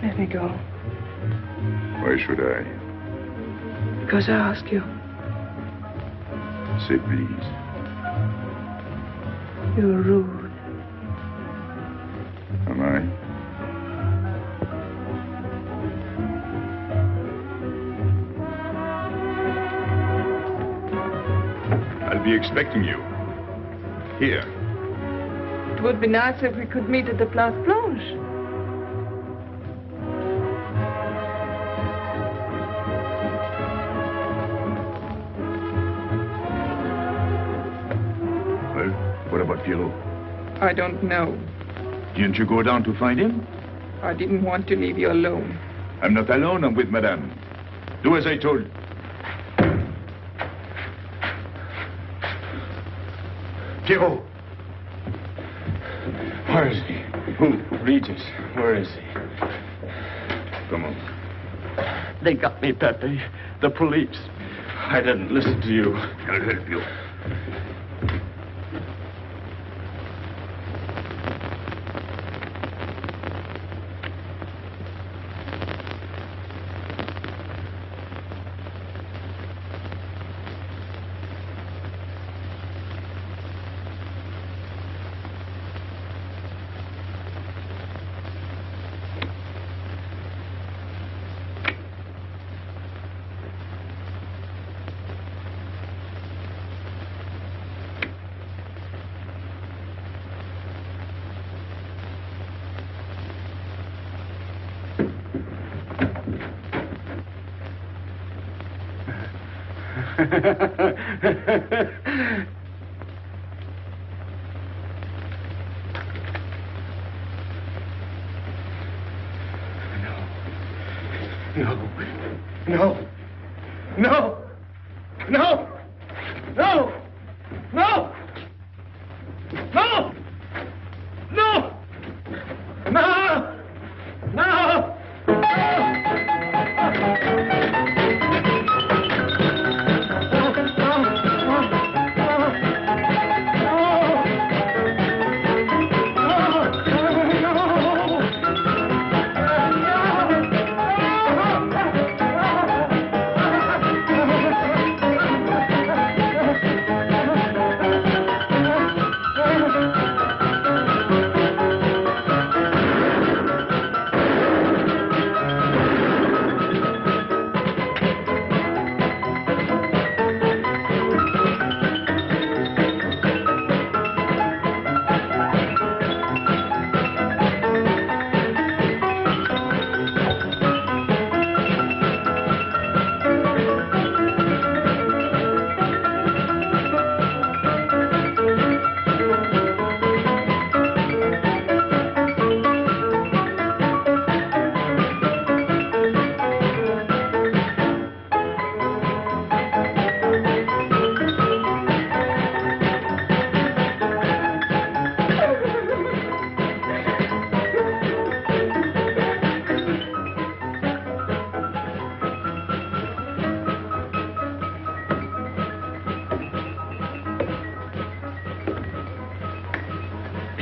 Let me go. Why should I? Because I ask you. Say please. You're rude. Am I? I'll be expecting you. Here. It would be nice if we could meet at the Place Blanche. Well, what about Pierrot? I don't know. Didn't you go down to find him? I didn't want to leave you alone. I'm not alone, I'm with Madame. Do as I told. Pierrot! Where is he? Who? Regis. Where is he? Come on. They got me, Pepe. The police. I didn't listen to you. I'll help you. No. No. No. No. No. No. No. No. No.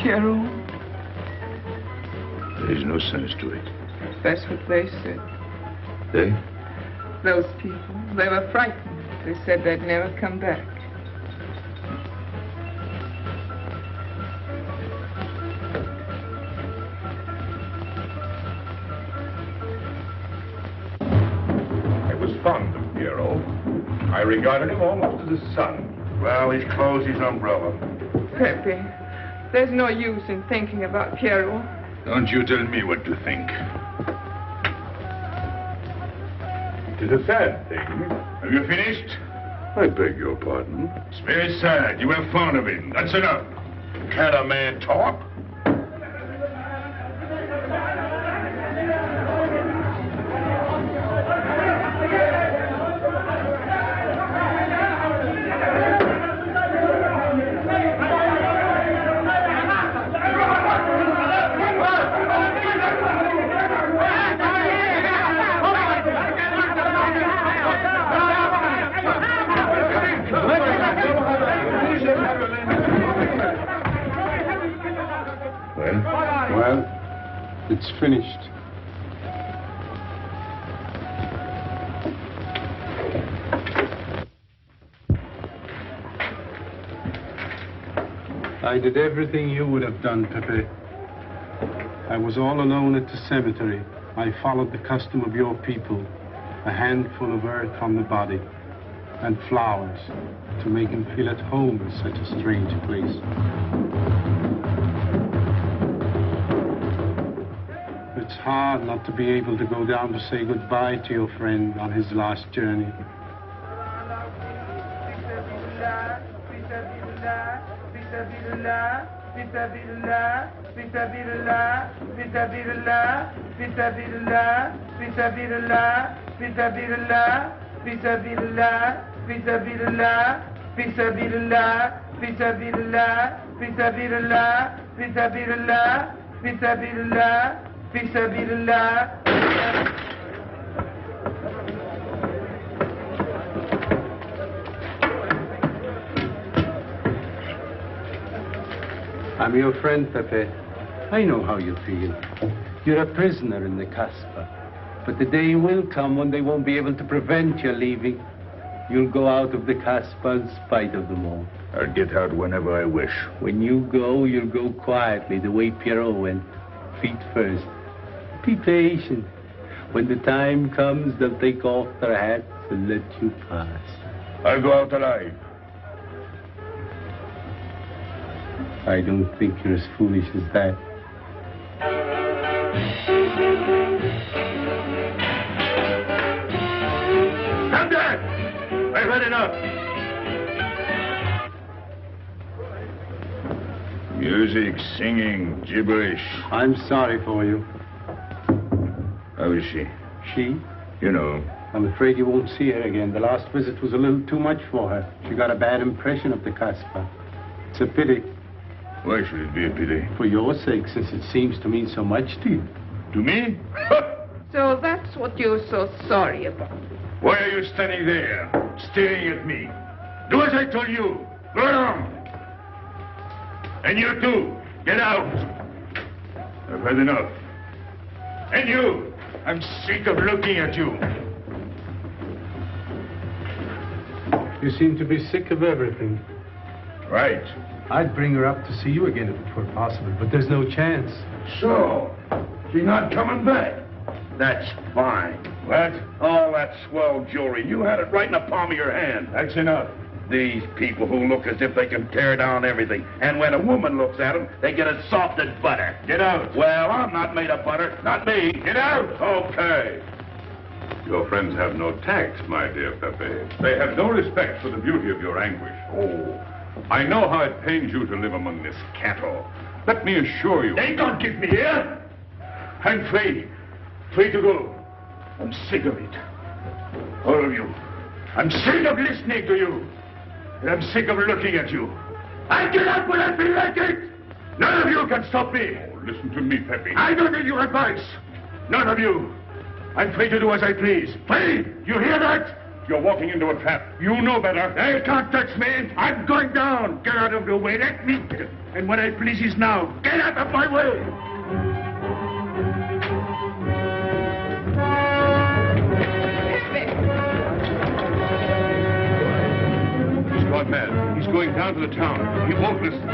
Pierrot. There's no sense to it. That's what they said. They? Those people. They were frightened. They said they'd never come back. I was fond of Pierrot. I regarded him almost as a son. Well, he's closed his umbrella. Pepe, there's no use in thinking about Pierrot. Don't you tell me what to think. It is a sad thing. Have you finished? I beg your pardon. It's very sad. You were fond of him. That's enough. Can't a man talk? Well, it's finished. I did everything you would have done, Pepe. I was all alone at the cemetery. I followed the custom of your people. A handful of earth on the body and flowers to make him feel at home in such a strange place. It's hard not to be able to go down to say goodbye to your friend on his last journey. I'm your friend, Pepe. I know how you feel. You're a prisoner in the Casbah. But the day will come when they won't be able to prevent your leaving. You'll go out of the Casbah in spite of them all. I'll get out whenever I wish. When you go, you'll go quietly, the way Pierrot went. Feet first. Be patient. When the time comes, they'll take off their hats and let you pass. I'll go out alive. I don't think you're as foolish as that. Come back! I've had enough. Music, singing, gibberish. I'm sorry for you. How is she? She? You know. I'm afraid you won't see her again. The last visit was a little too much for her. She got a bad impression of the Casbah. It's a pity. Why should it be a pity? For your sake, since it seems to mean so much to you. To me? So that's what you're so sorry about. Why are you standing there, staring at me? Do as I told you. Go along. And you too, get out. I've had enough. And you, I'm sick of looking at you. You seem to be sick of everything. Right. I'd bring her up to see you again if it were possible, but there's no chance. So, she's not coming back. That's fine. What? All that swell jewelry, you had it right in the palm of your hand. That's enough. These people who look as if they can tear down everything. And when a woman looks at them, they get as soft as butter. Get out. Well, I'm not made of butter. Not me. Get out. Okay. Your friends have no tact, my dear Pepe. They have no respect for the beauty of your anguish. Oh, I know how it pains you to live among this cattle. Let me assure you... They don't give me here. I'm free. Free to go. I'm sick of it. All of you. I'm sick of listening to you. And I'm sick of looking at you. I get out when I feel like it. None of you can stop me. Oh, listen to me, Pepe. I don't need your advice. None of you. I'm free to do as I please. Free! You hear that? You're walking into a trap. You know better. They can't touch me. I'm going down. Get out of the way. Let me. And what I please is now. Get out of my way. He's gone mad. He's going down to the town. He won't listen.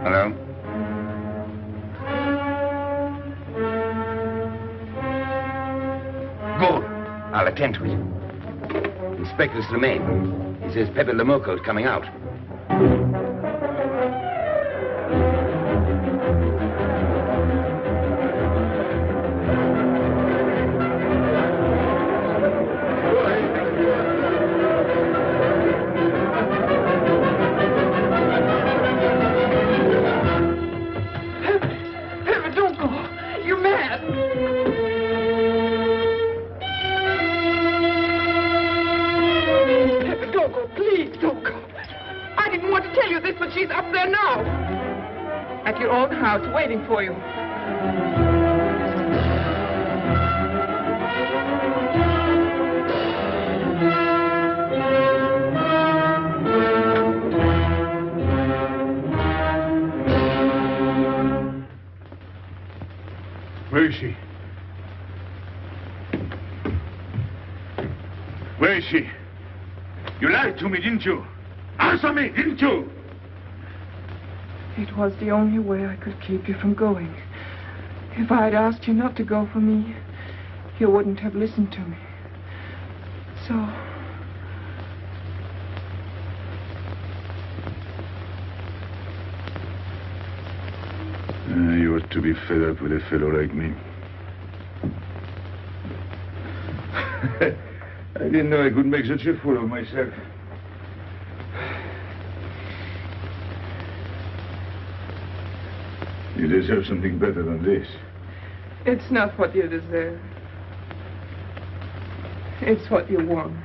Hello? Good. I'll attend to it. Inspector Slimane. He says Pepe le Moko is coming out. She's up there now. At your own house, waiting for you. Where is she? Where is she? You lied to me, didn't you? Answer me, didn't you? It was the only way I could keep you from going. If I had asked you not to go for me, you wouldn't have listened to me. So... You ought to be fed up with a fellow like me. I didn't know I could make such a fool of myself. You deserve something better than this. It's not what you deserve. It's what you want.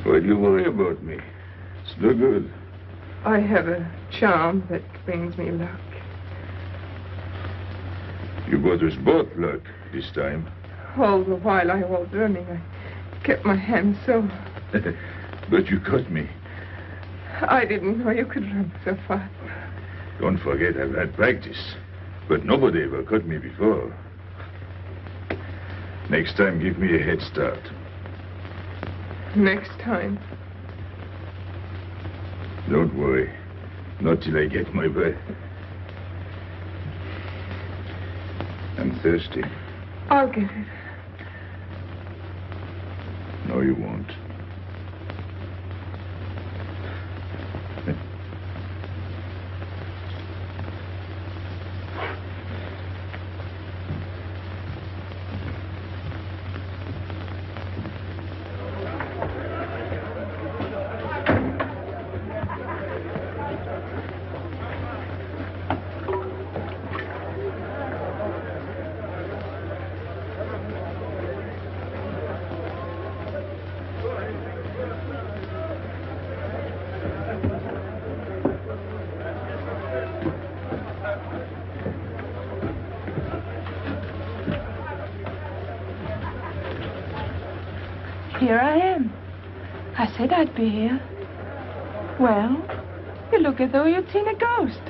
Why do you worry about me? It's no good. I have a charm that brings me luck. You brought us both luck this time. All the while I was running, I kept my hand so... But you caught me. I didn't know you could run so fast. Don't forget, I've had practice. But nobody ever caught me before. Next time, give me a head start. Next time. Don't worry. Not till I get my breath. I'm thirsty. I'll get it. No, you won't. Here I am. I said I'd be here. Well, you look as though you'd seen a ghost.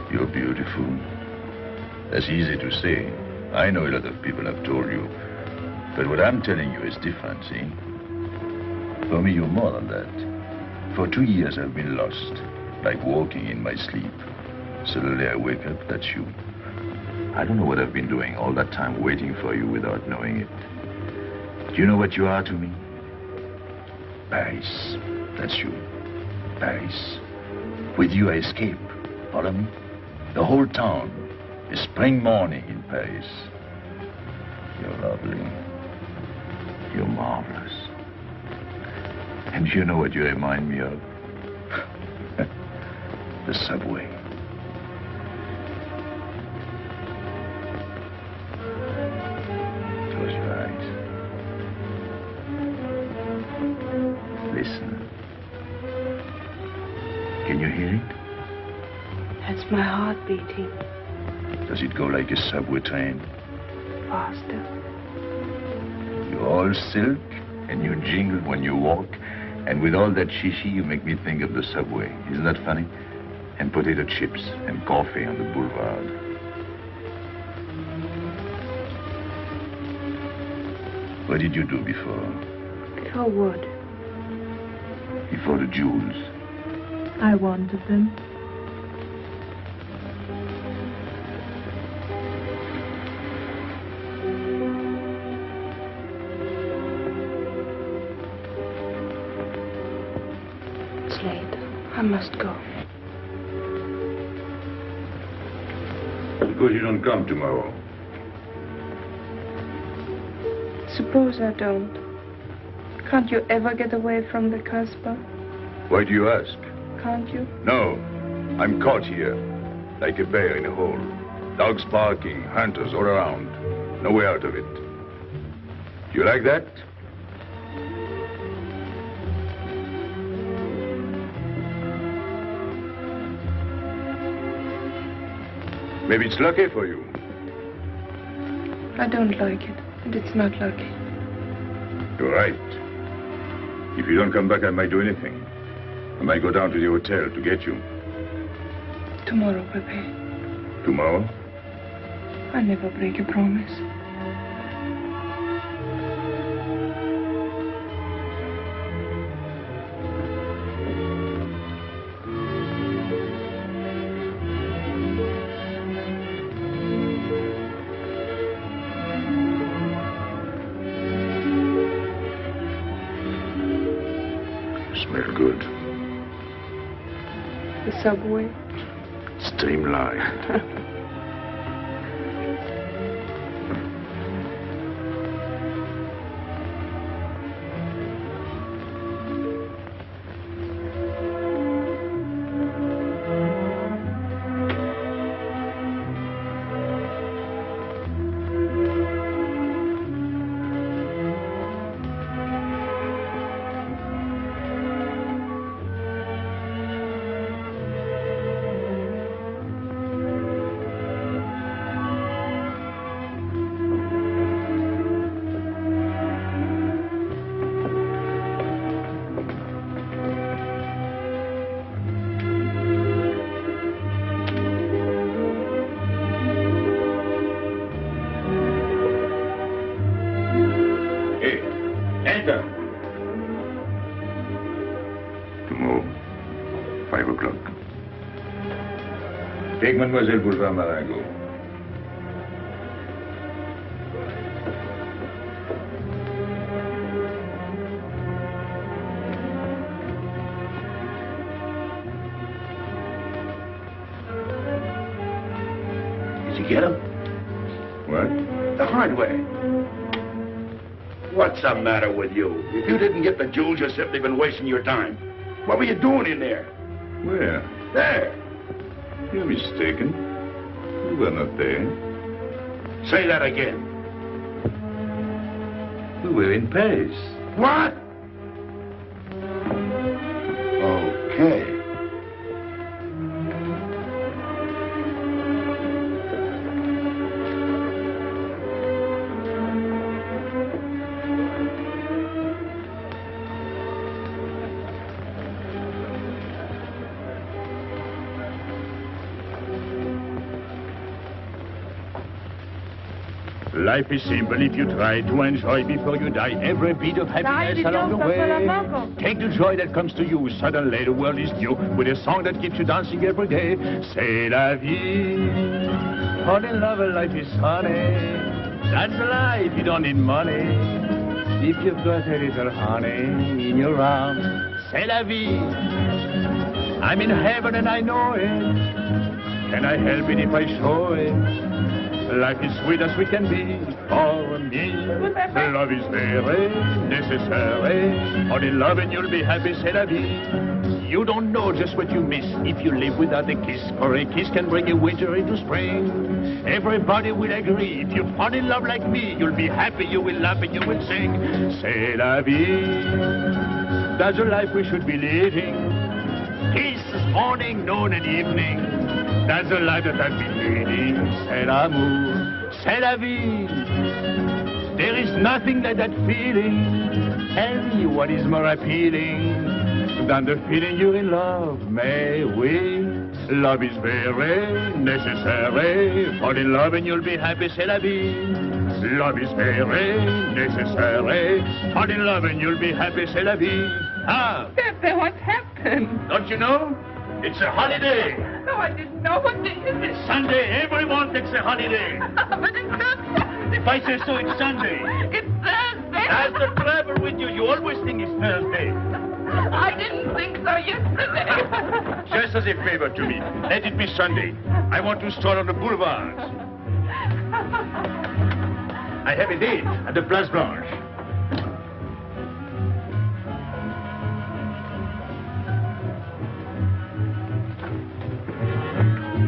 You're beautiful. That's easy to say. I know a lot of people have told you. But what I'm telling you is different, see? For me, you're more than that. For 2 years, I've been lost, like walking in my sleep. Suddenly, I wake up, that's you. I don't know what I've been doing all that time waiting for you without knowing it. Do you know what you are to me? Paris. That's you. Paris. With you, I escape. Follow me? The whole town is spring morning in Paris. You're lovely. You're marvelous. And you know what you remind me of? The subway. Close your eyes. Listen. Can you hear it? That's my heart beating. Does it go like a subway train? Faster. You're all silk, and you jingle when you walk, and with all that shishi, you make me think of the subway. Isn't that funny? And potato chips and coffee on the boulevard. What did you do before? For what? Before the jewels. I wanted them. It's late. I must go. Suppose you don't come tomorrow. Suppose I don't. Can't you ever get away from the Casbah? Why do you ask? Can't you? No. I'm caught here, like a bear in a hole. Dogs barking, hunters all around. No way out of it. Do you like that? Maybe it's lucky for you. I don't like it, and it's not lucky. You're right. If you don't come back, I might do anything. I might go down to the hotel to get you. Tomorrow, Pepe. Tomorrow? I never break a promise. Smell good. The subway. Streamlined. Take Mademoiselle Boulevard Marengo. Did you get him? What? The hard way. What's the matter with you? If you didn't get the jewels, you've simply been wasting your time. What were you doing in there? Where? There. You're mistaken. We were not there. Say that again. We were in Paris. What? Okay. Life is simple if you try to enjoy before you die every bit of happiness along the way. Take the joy that comes to you. Suddenly the world is new with a song that keeps you dancing every day. C'est la vie. Fall in love and life is honey. That's life, you don't need money. If you've got a little honey in your arms, c'est la vie. I'm in heaven and I know it. Can I help it if I show it? Life is sweet as we can be. For me, love is very necessary. Fall in love and you'll be happy, c'est la vie. You don't know just what you miss if you live without a kiss. For a kiss can bring a winter into spring. Everybody will agree. If you fall in love like me, you'll be happy, you will laugh and you will sing. C'est la vie. That's the life we should be living. Kiss morning, noon and evening. That's the life that I've been leading. C'est l'amour, c'est la vie. There is nothing like that feeling. Tell me what is more appealing than the feeling you're in love. Mais oui, love is very necessary. Fall in love and you'll be happy, c'est la vie. Love is very necessary. Fall in love and you'll be happy, c'est la vie. Ah! Pepe, what's happened? Don't you know? It's a holiday. No, I didn't know. What day is it? It's Sunday. Everyone takes a holiday. But it's not Sunday. If I say so, it's Sunday. It's Thursday. That's the trouble with you. You always think it's Thursday. I didn't think so yesterday. Just as a favor to me, let it be Sunday. I want to stroll on the boulevards. I have a date at the Place Blanche.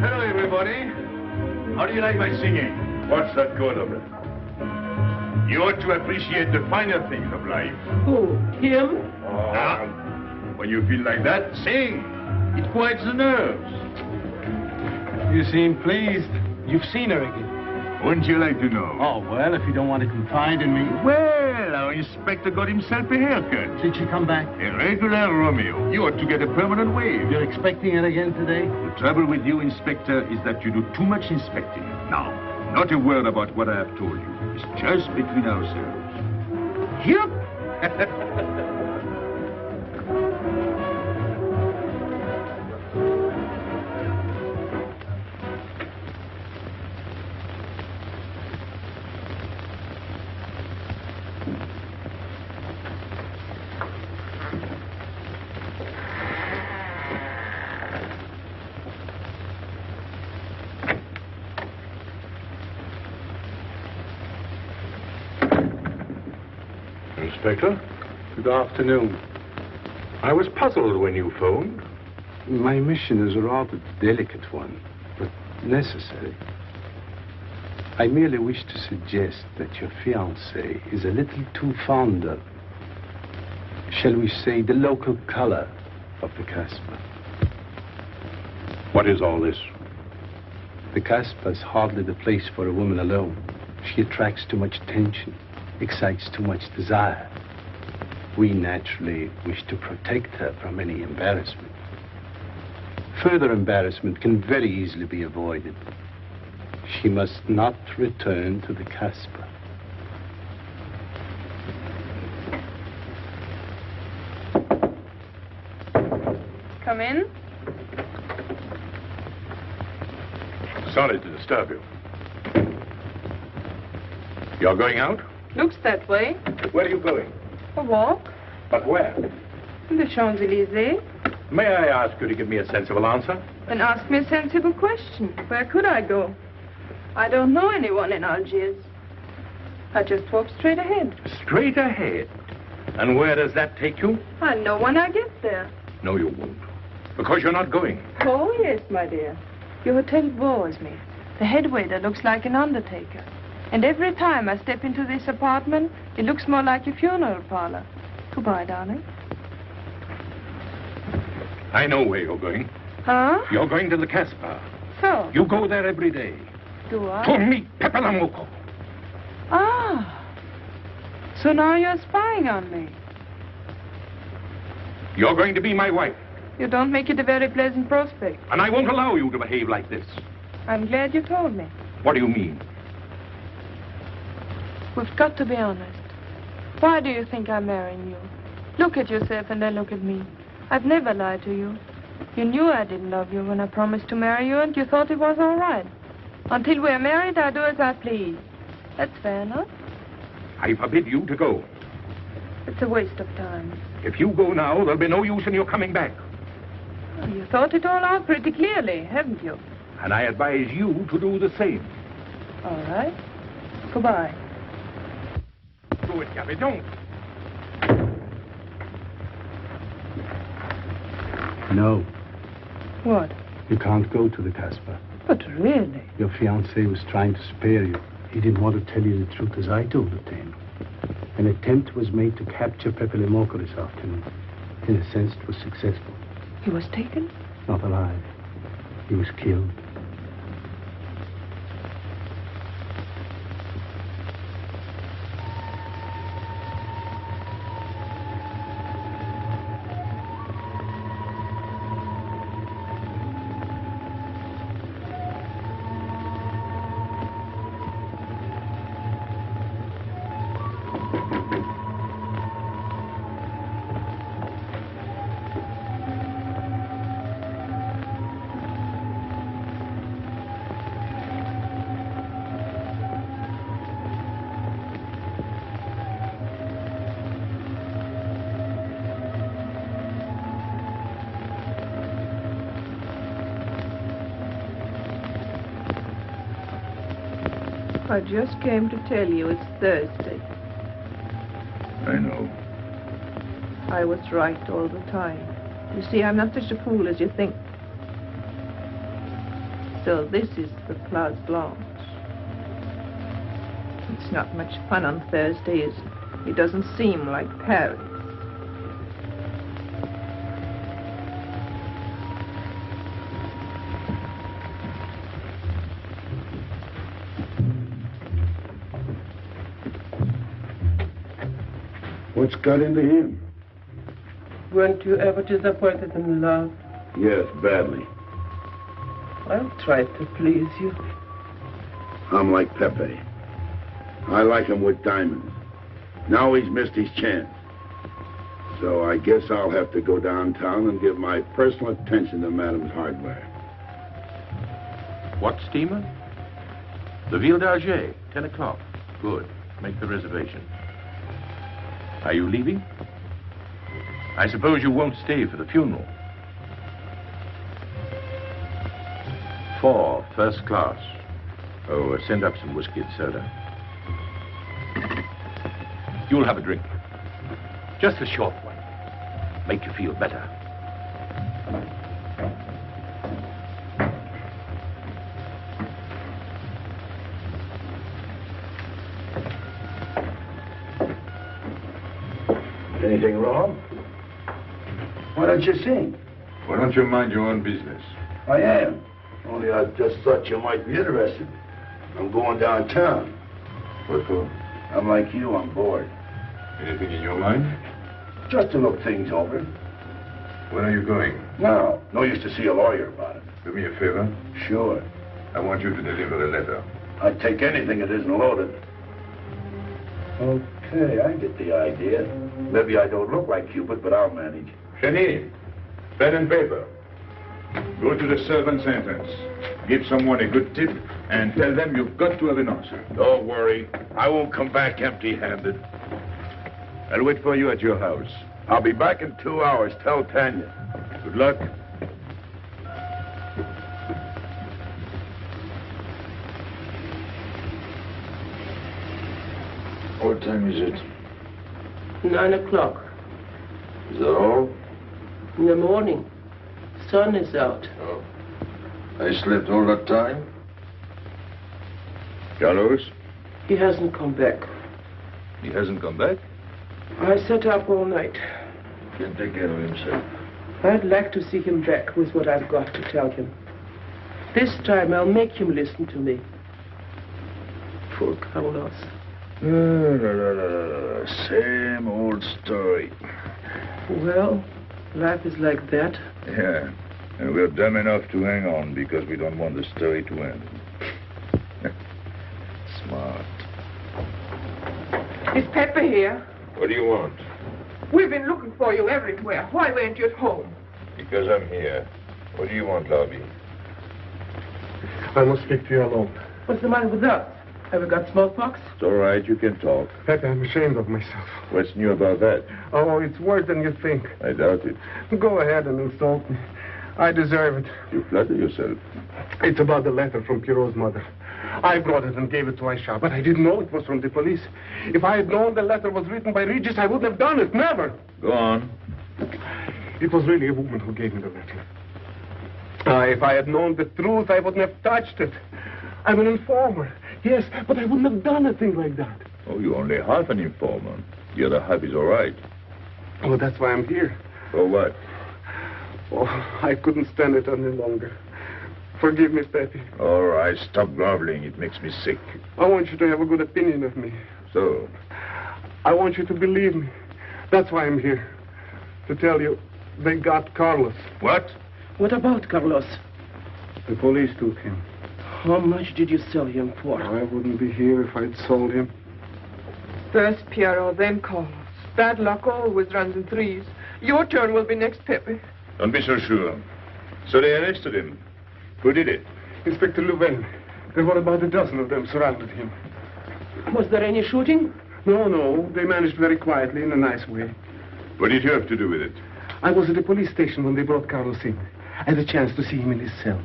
Hello, everybody. How do you like my singing? What's that good of it? You ought to appreciate the finer things of life. Who? Him? Now, when you feel like that, sing. It quiets the nerves. You seem pleased. You've seen her again. Wouldn't you like to know? Oh, well, if you don't want to confide in me. Well, our inspector got himself a haircut. Did she come back? A regular Romeo. You ought to get a permanent wave. You're expecting her again today? The trouble with you, Inspector, is that you do too much inspecting. Now, not a word about what I have told you. It's just between ourselves. Yep. Inspector, good afternoon. I was puzzled when you phoned. My mission is a rather delicate one, but necessary. I merely wish to suggest that your fiancé is a little too fond of, shall we say, the local color of the Casbah. What is all this? The Casbah is hardly the place for a woman alone. She attracts too much attention, excites too much desire. We naturally wish to protect her from any embarrassment. Further embarrassment can very easily be avoided. She must not return to the Casbah. Come in. Sorry to disturb you. You're going out? Looks that way. Where are you going? A walk. But where? In the Champs-Élysées. May I ask you to give me a sensible answer? Then ask me a sensible question. Where could I go? I don't know anyone in Algiers. I just walk straight ahead. Straight ahead? And where does that take you? I'll know when I get there. No, you won't. Because you're not going. Oh, yes, my dear. Your hotel bores me. The head waiter looks like an undertaker. And every time I step into this apartment, it looks more like a funeral parlor. Goodbye, darling. I know where you're going. Huh? You're going to the Casbah. So? You go there every day. Do I? To meet Pepe le Moko. Ah. So now you're spying on me. You're going to be my wife. You don't make it a very pleasant prospect. And I won't allow you to behave like this. I'm glad you told me. What do you mean? We've got to be honest. Why do you think I'm marrying you? Look at yourself and then look at me. I've never lied to you. You knew I didn't love you when I promised to marry you, and you thought it was all right. Until we're married, I do as I please. That's fair enough. I forbid you to go. It's a waste of time. If you go now, there'll be no use in your coming back. Oh, you thought it all out pretty clearly, haven't you? And I advise you to do the same. All right. Goodbye. Do it, Gaby, don't. No. What? You can't go to the Casbah. But really? Your fiancé was trying to spare you. He didn't want to tell you the truth as I told it to him. An attempt was made to capture Pepe le Moko this afternoon. In a sense, it was successful. He was taken? Not alive. He was killed. I just came to tell you it's Thursday. I know. I was right all the time. You see, I'm not such a fool as you think. So this is the Place Blanche. It's not much fun on Thursday, is it? It doesn't seem like Paris. What's got into him? Weren't you ever disappointed in love? Yes, badly. I'll try to please you. I'm like Pepe. I like him with diamonds. Now he's missed his chance. So I guess I'll have to go downtown and give my personal attention to Madame's hardware. What steamer? The Ville d'Alger, 10 o'clock. Good. Make the reservation. Are you leaving? I suppose you won't stay for the funeral. 4, first class. Oh, send up some whiskey and soda. You'll have a drink. Just a short one. Make you feel better. Anything wrong? Why don't you sing? Why don't you mind your own business? I am. Only I just thought you might be interested. I'm going downtown. What for? I'm like you, I'm bored. Anything in your mind? Just to look things over. When are you going? No. No use to see a lawyer about it. Do me a favor. Sure. I want you to deliver a letter. I'd take anything that isn't loaded. Okay, I get the idea. Maybe I don't look like Cupid, but I'll manage. Hedy, pen and paper. Go to the servant's entrance. Give someone a good tip and tell them you've got to have an answer. Don't worry. I won't come back empty-handed. I'll wait for you at your house. I'll be back in 2 hours. Tell Tanya. Good luck. What time is it? 9 o'clock. Is that all? In the morning. Sun is out. Oh. I slept all that time? Carlos? He hasn't come back. He hasn't come back? I sat up all night. Can't take care of himself. I'd like to see him back with what I've got to tell him. This time I'll make him listen to me. Poor Carlos. Same old story. Well, life is like that. Yeah, and we're dumb enough to hang on because we don't want the story to end. Smart. Is Pepe here? What do you want? We've been looking for you everywhere. Why weren't you at home? Because I'm here. What do you want, Lobby? I must speak to you alone. What's the matter with us? Have we got smallpox? It's all right, you can talk. Pepe, I'm ashamed of myself. What's new about that? Oh, it's worse than you think. I doubt it. Go ahead and insult me. I deserve it. You flatter yourself. It's about the letter from Pierrot's mother. I brought it and gave it to Aisha, but I didn't know it was from the police. If I had known the letter was written by Regis, I wouldn't have done it. Never. Go on. It was really a woman who gave me the letter. If I had known the truth, I wouldn't have touched it. I'm an informer. Yes, but I wouldn't have done a thing like that. Oh, you're only half an informer. The other half is all right. Oh, that's why I'm here. For what? Oh, I couldn't stand it any longer. Forgive me, Pepe. All right, stop groveling. It makes me sick. I want you to have a good opinion of me. So? I want you to believe me. That's why I'm here. To tell you, they got Carlos. What? What about Carlos? The police took him. How much did you sell him for? I wouldn't be here if I'd sold him. First Pierrot, then Carlos. Bad luck always runs in threes. Your turn will be next, Pepe. Don't be so sure. So they arrested him. Who did it? Inspector Louvain. There were about a dozen of them surrounded him. Was there any shooting? No. They managed very quietly, in a nice way. What did you have to do with it? I was at the police station when they brought Carlos in. I had a chance to see him in his cell.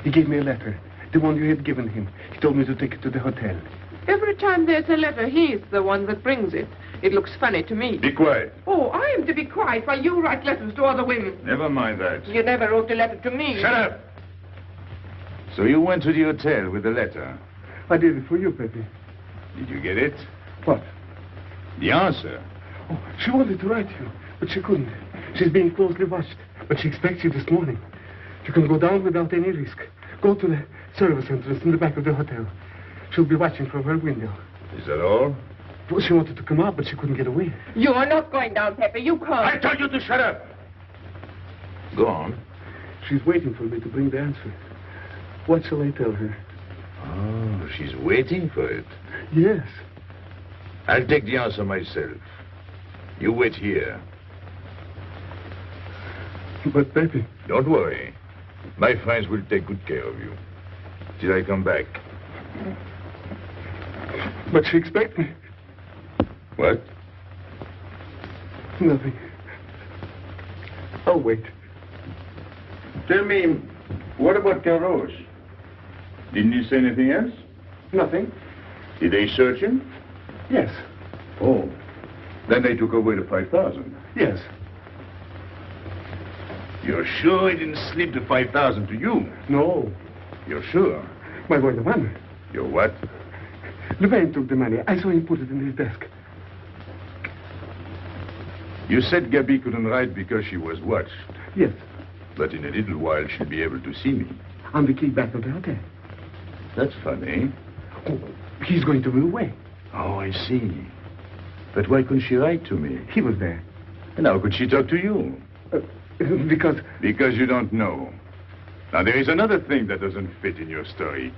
He gave me a letter. The one you had given him. He told me to take it to the hotel. Every time there's a letter, he's the one that brings it. It looks funny to me. Be quiet. Oh, I am to be quiet while you write letters to other women. Never mind that. You never wrote a letter to me. Shut up! So you went to the hotel with the letter. I did it for you, Pepe. Did you get it? What? The answer. Oh, she wanted to write you, but she couldn't. She's being closely watched, but she expects you this morning. You can go down without any risk. Go to the service entrance in the back of the hotel. She'll be watching from her window. Is that all? Well, she wanted to come out, but she couldn't get away. You are not going down, Pepe. You can't. I told you to shut up. Go on. She's waiting for me to bring the answer. What shall I tell her? Oh, she's waiting for it. Yes. I'll take the answer myself. You wait here. But, Pepe... Don't worry. My friends will take good care of you. Till I come back. But she expects me. What? Nothing. I'll wait. Tell me, what about Carlos? Didn't he say anything else? Nothing. Did they search him? Yes. Oh. Then they took away the 5,000. Yes. You're sure he didn't slip the 5,000 to you? No. You're sure? My boy, the money. Your what? Louvain took the money. I saw him put it in his desk. You said Gaby couldn't write because she was watched. Yes. But in a little while, she'll be able to see me. On the key back of the hotel. That's funny. Oh, he's going to be away. Oh, I see. But why couldn't she write to me? He was there. And how could she talk to you? Because... Because you don't know. Now, there is another thing that doesn't fit in your story.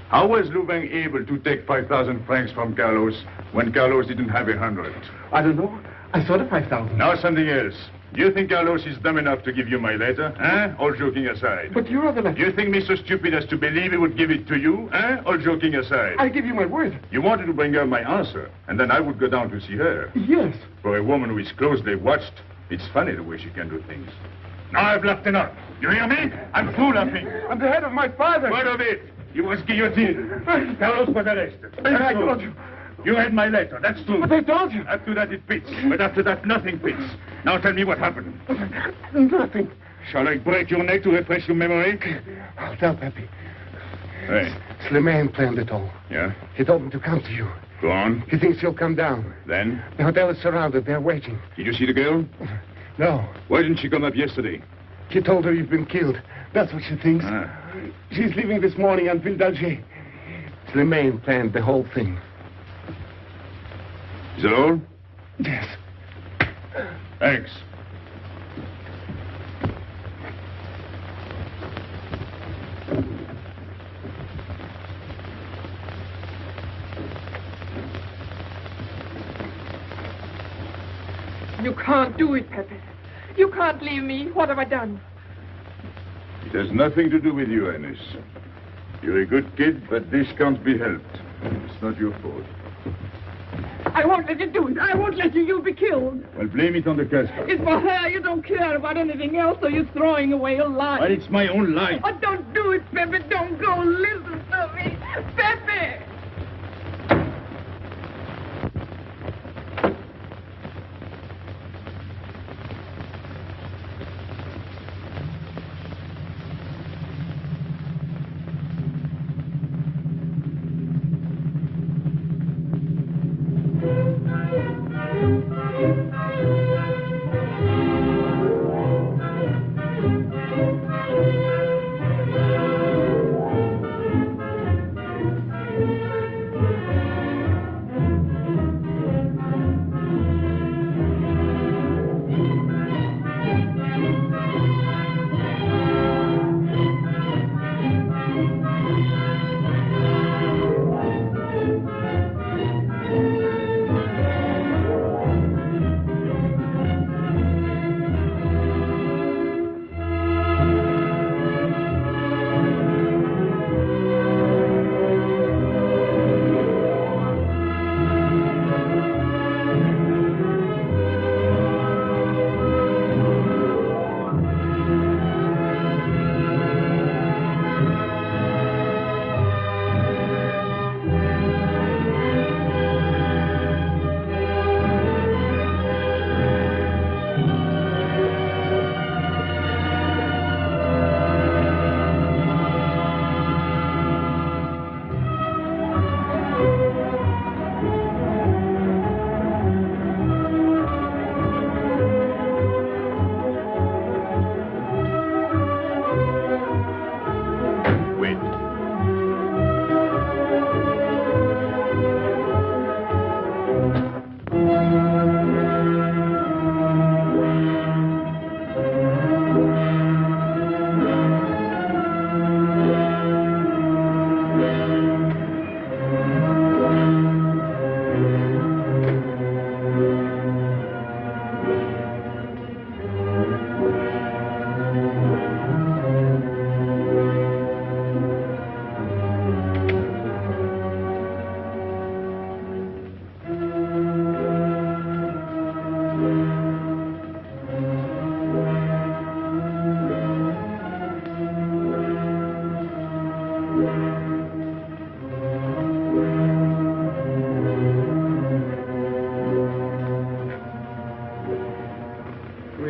How was Louvain able to take 5,000 francs from Carlos when Carlos didn't have 100? I don't know. I saw the 5,000. Now something else. Do you think Carlos is dumb enough to give you my letter? All joking aside. But you are the letter. You think me so stupid as to believe he would give it to you? All joking aside. I give you my word. You wanted to bring her my answer, and then I would go down to see her. Yes. For a woman who is closely watched, it's funny the way she can do things. Now I've left enough. You hear me? I'm through laughing. I'm the head of my father. What of it? He was guillotined. Carlos was arrested. I told you. You read my letter, that's true. But I told you. After that it fits, but after that nothing fits. Now tell me what happened. Nothing. Shall I break your neck to refresh your memory? I'll tell Pepe. Hey. Slimane planned it all. Yeah? He told me to come to you. Go on. He thinks you'll come down. Then? The hotel is surrounded. They're waiting. Did you see the girl? No. Why didn't she come up yesterday? He told her you've been killed. That's what she thinks. She's leaving this morning on Ville d'Alger. Slimane planned the whole thing. Is that all? Yes. Thanks. You can't do it, Pepe. You can't leave me. What have I done? It has nothing to do with you, Ines. You're a good kid, but this can't be helped. It's not your fault. I won't let you do it. I won't let you. You'll be killed. Well, blame it on the Casbah. It's for her. You don't care about anything else, so you're throwing away your life. But it's my own life. Oh, don't do it, Pepe. Don't go. Listen to me. Pepe!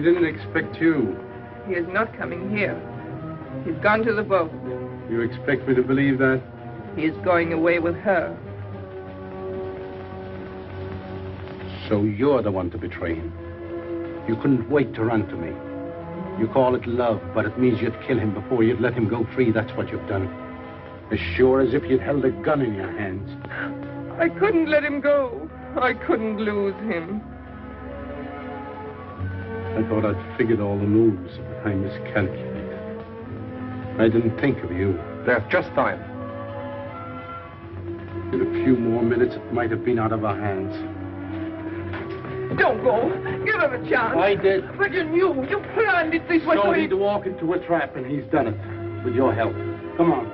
didn't expect you. He is not coming here. He's gone to the boat. You expect me to believe that? He is going away with her. So you're the one to betray him. You couldn't wait to run to me. You call it love, but it means you'd kill him before you'd let him go free. That's what you've done. As sure as if you'd held a gun in your hands. I couldn't let him go. I couldn't lose him. I thought I'd figured all the moves, but I miscalculated. I didn't think of you. There's just time. In a few more minutes, it might have been out of our hands. Don't go. Give him a chance. I did. But you knew. You planned it this way. So he'd walk into a trap, and he's done it. With your help. Come on.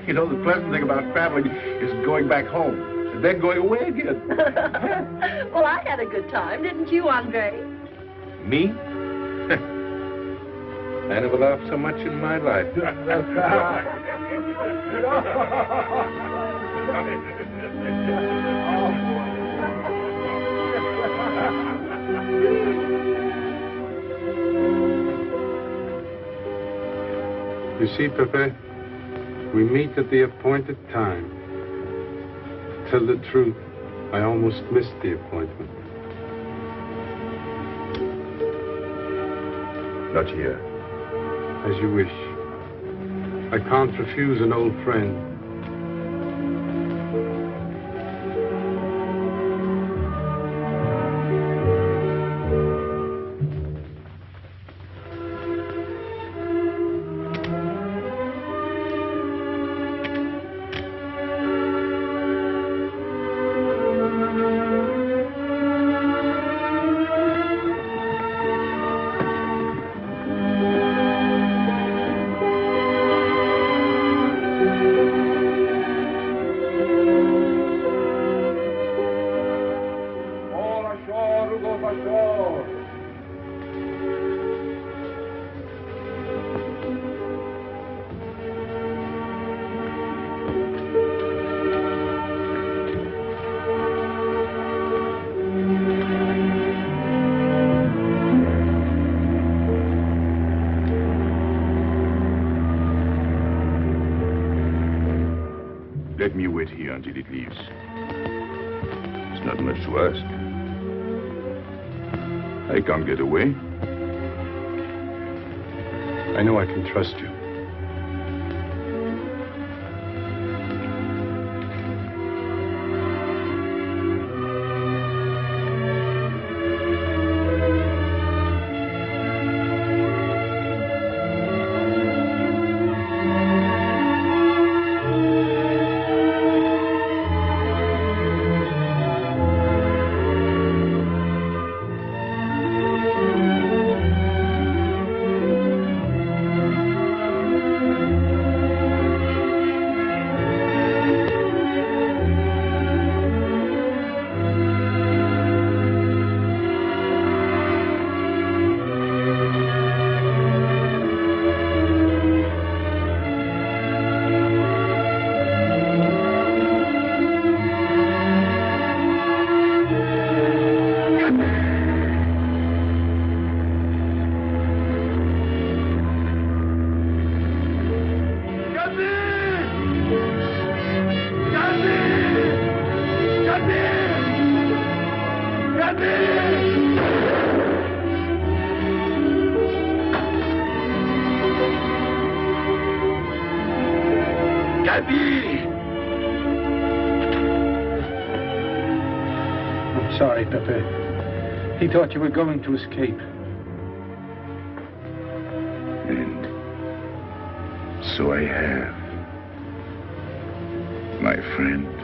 You know, the pleasant thing about traveling is going back home. And then going away again. Well, I had a good time, didn't you, Andre? Me? I never laughed so much in my life. You see, Pepe, we meet at the appointed time. To tell the truth, I almost missed the appointment. Not here. As you wish. I can't refuse an old friend. Let me wait here until it leaves. It's not much to ask. I can't get away. I know I can trust you. Gaby! I'm sorry, Pepe. He thought you were going to escape. And so I have, my friend.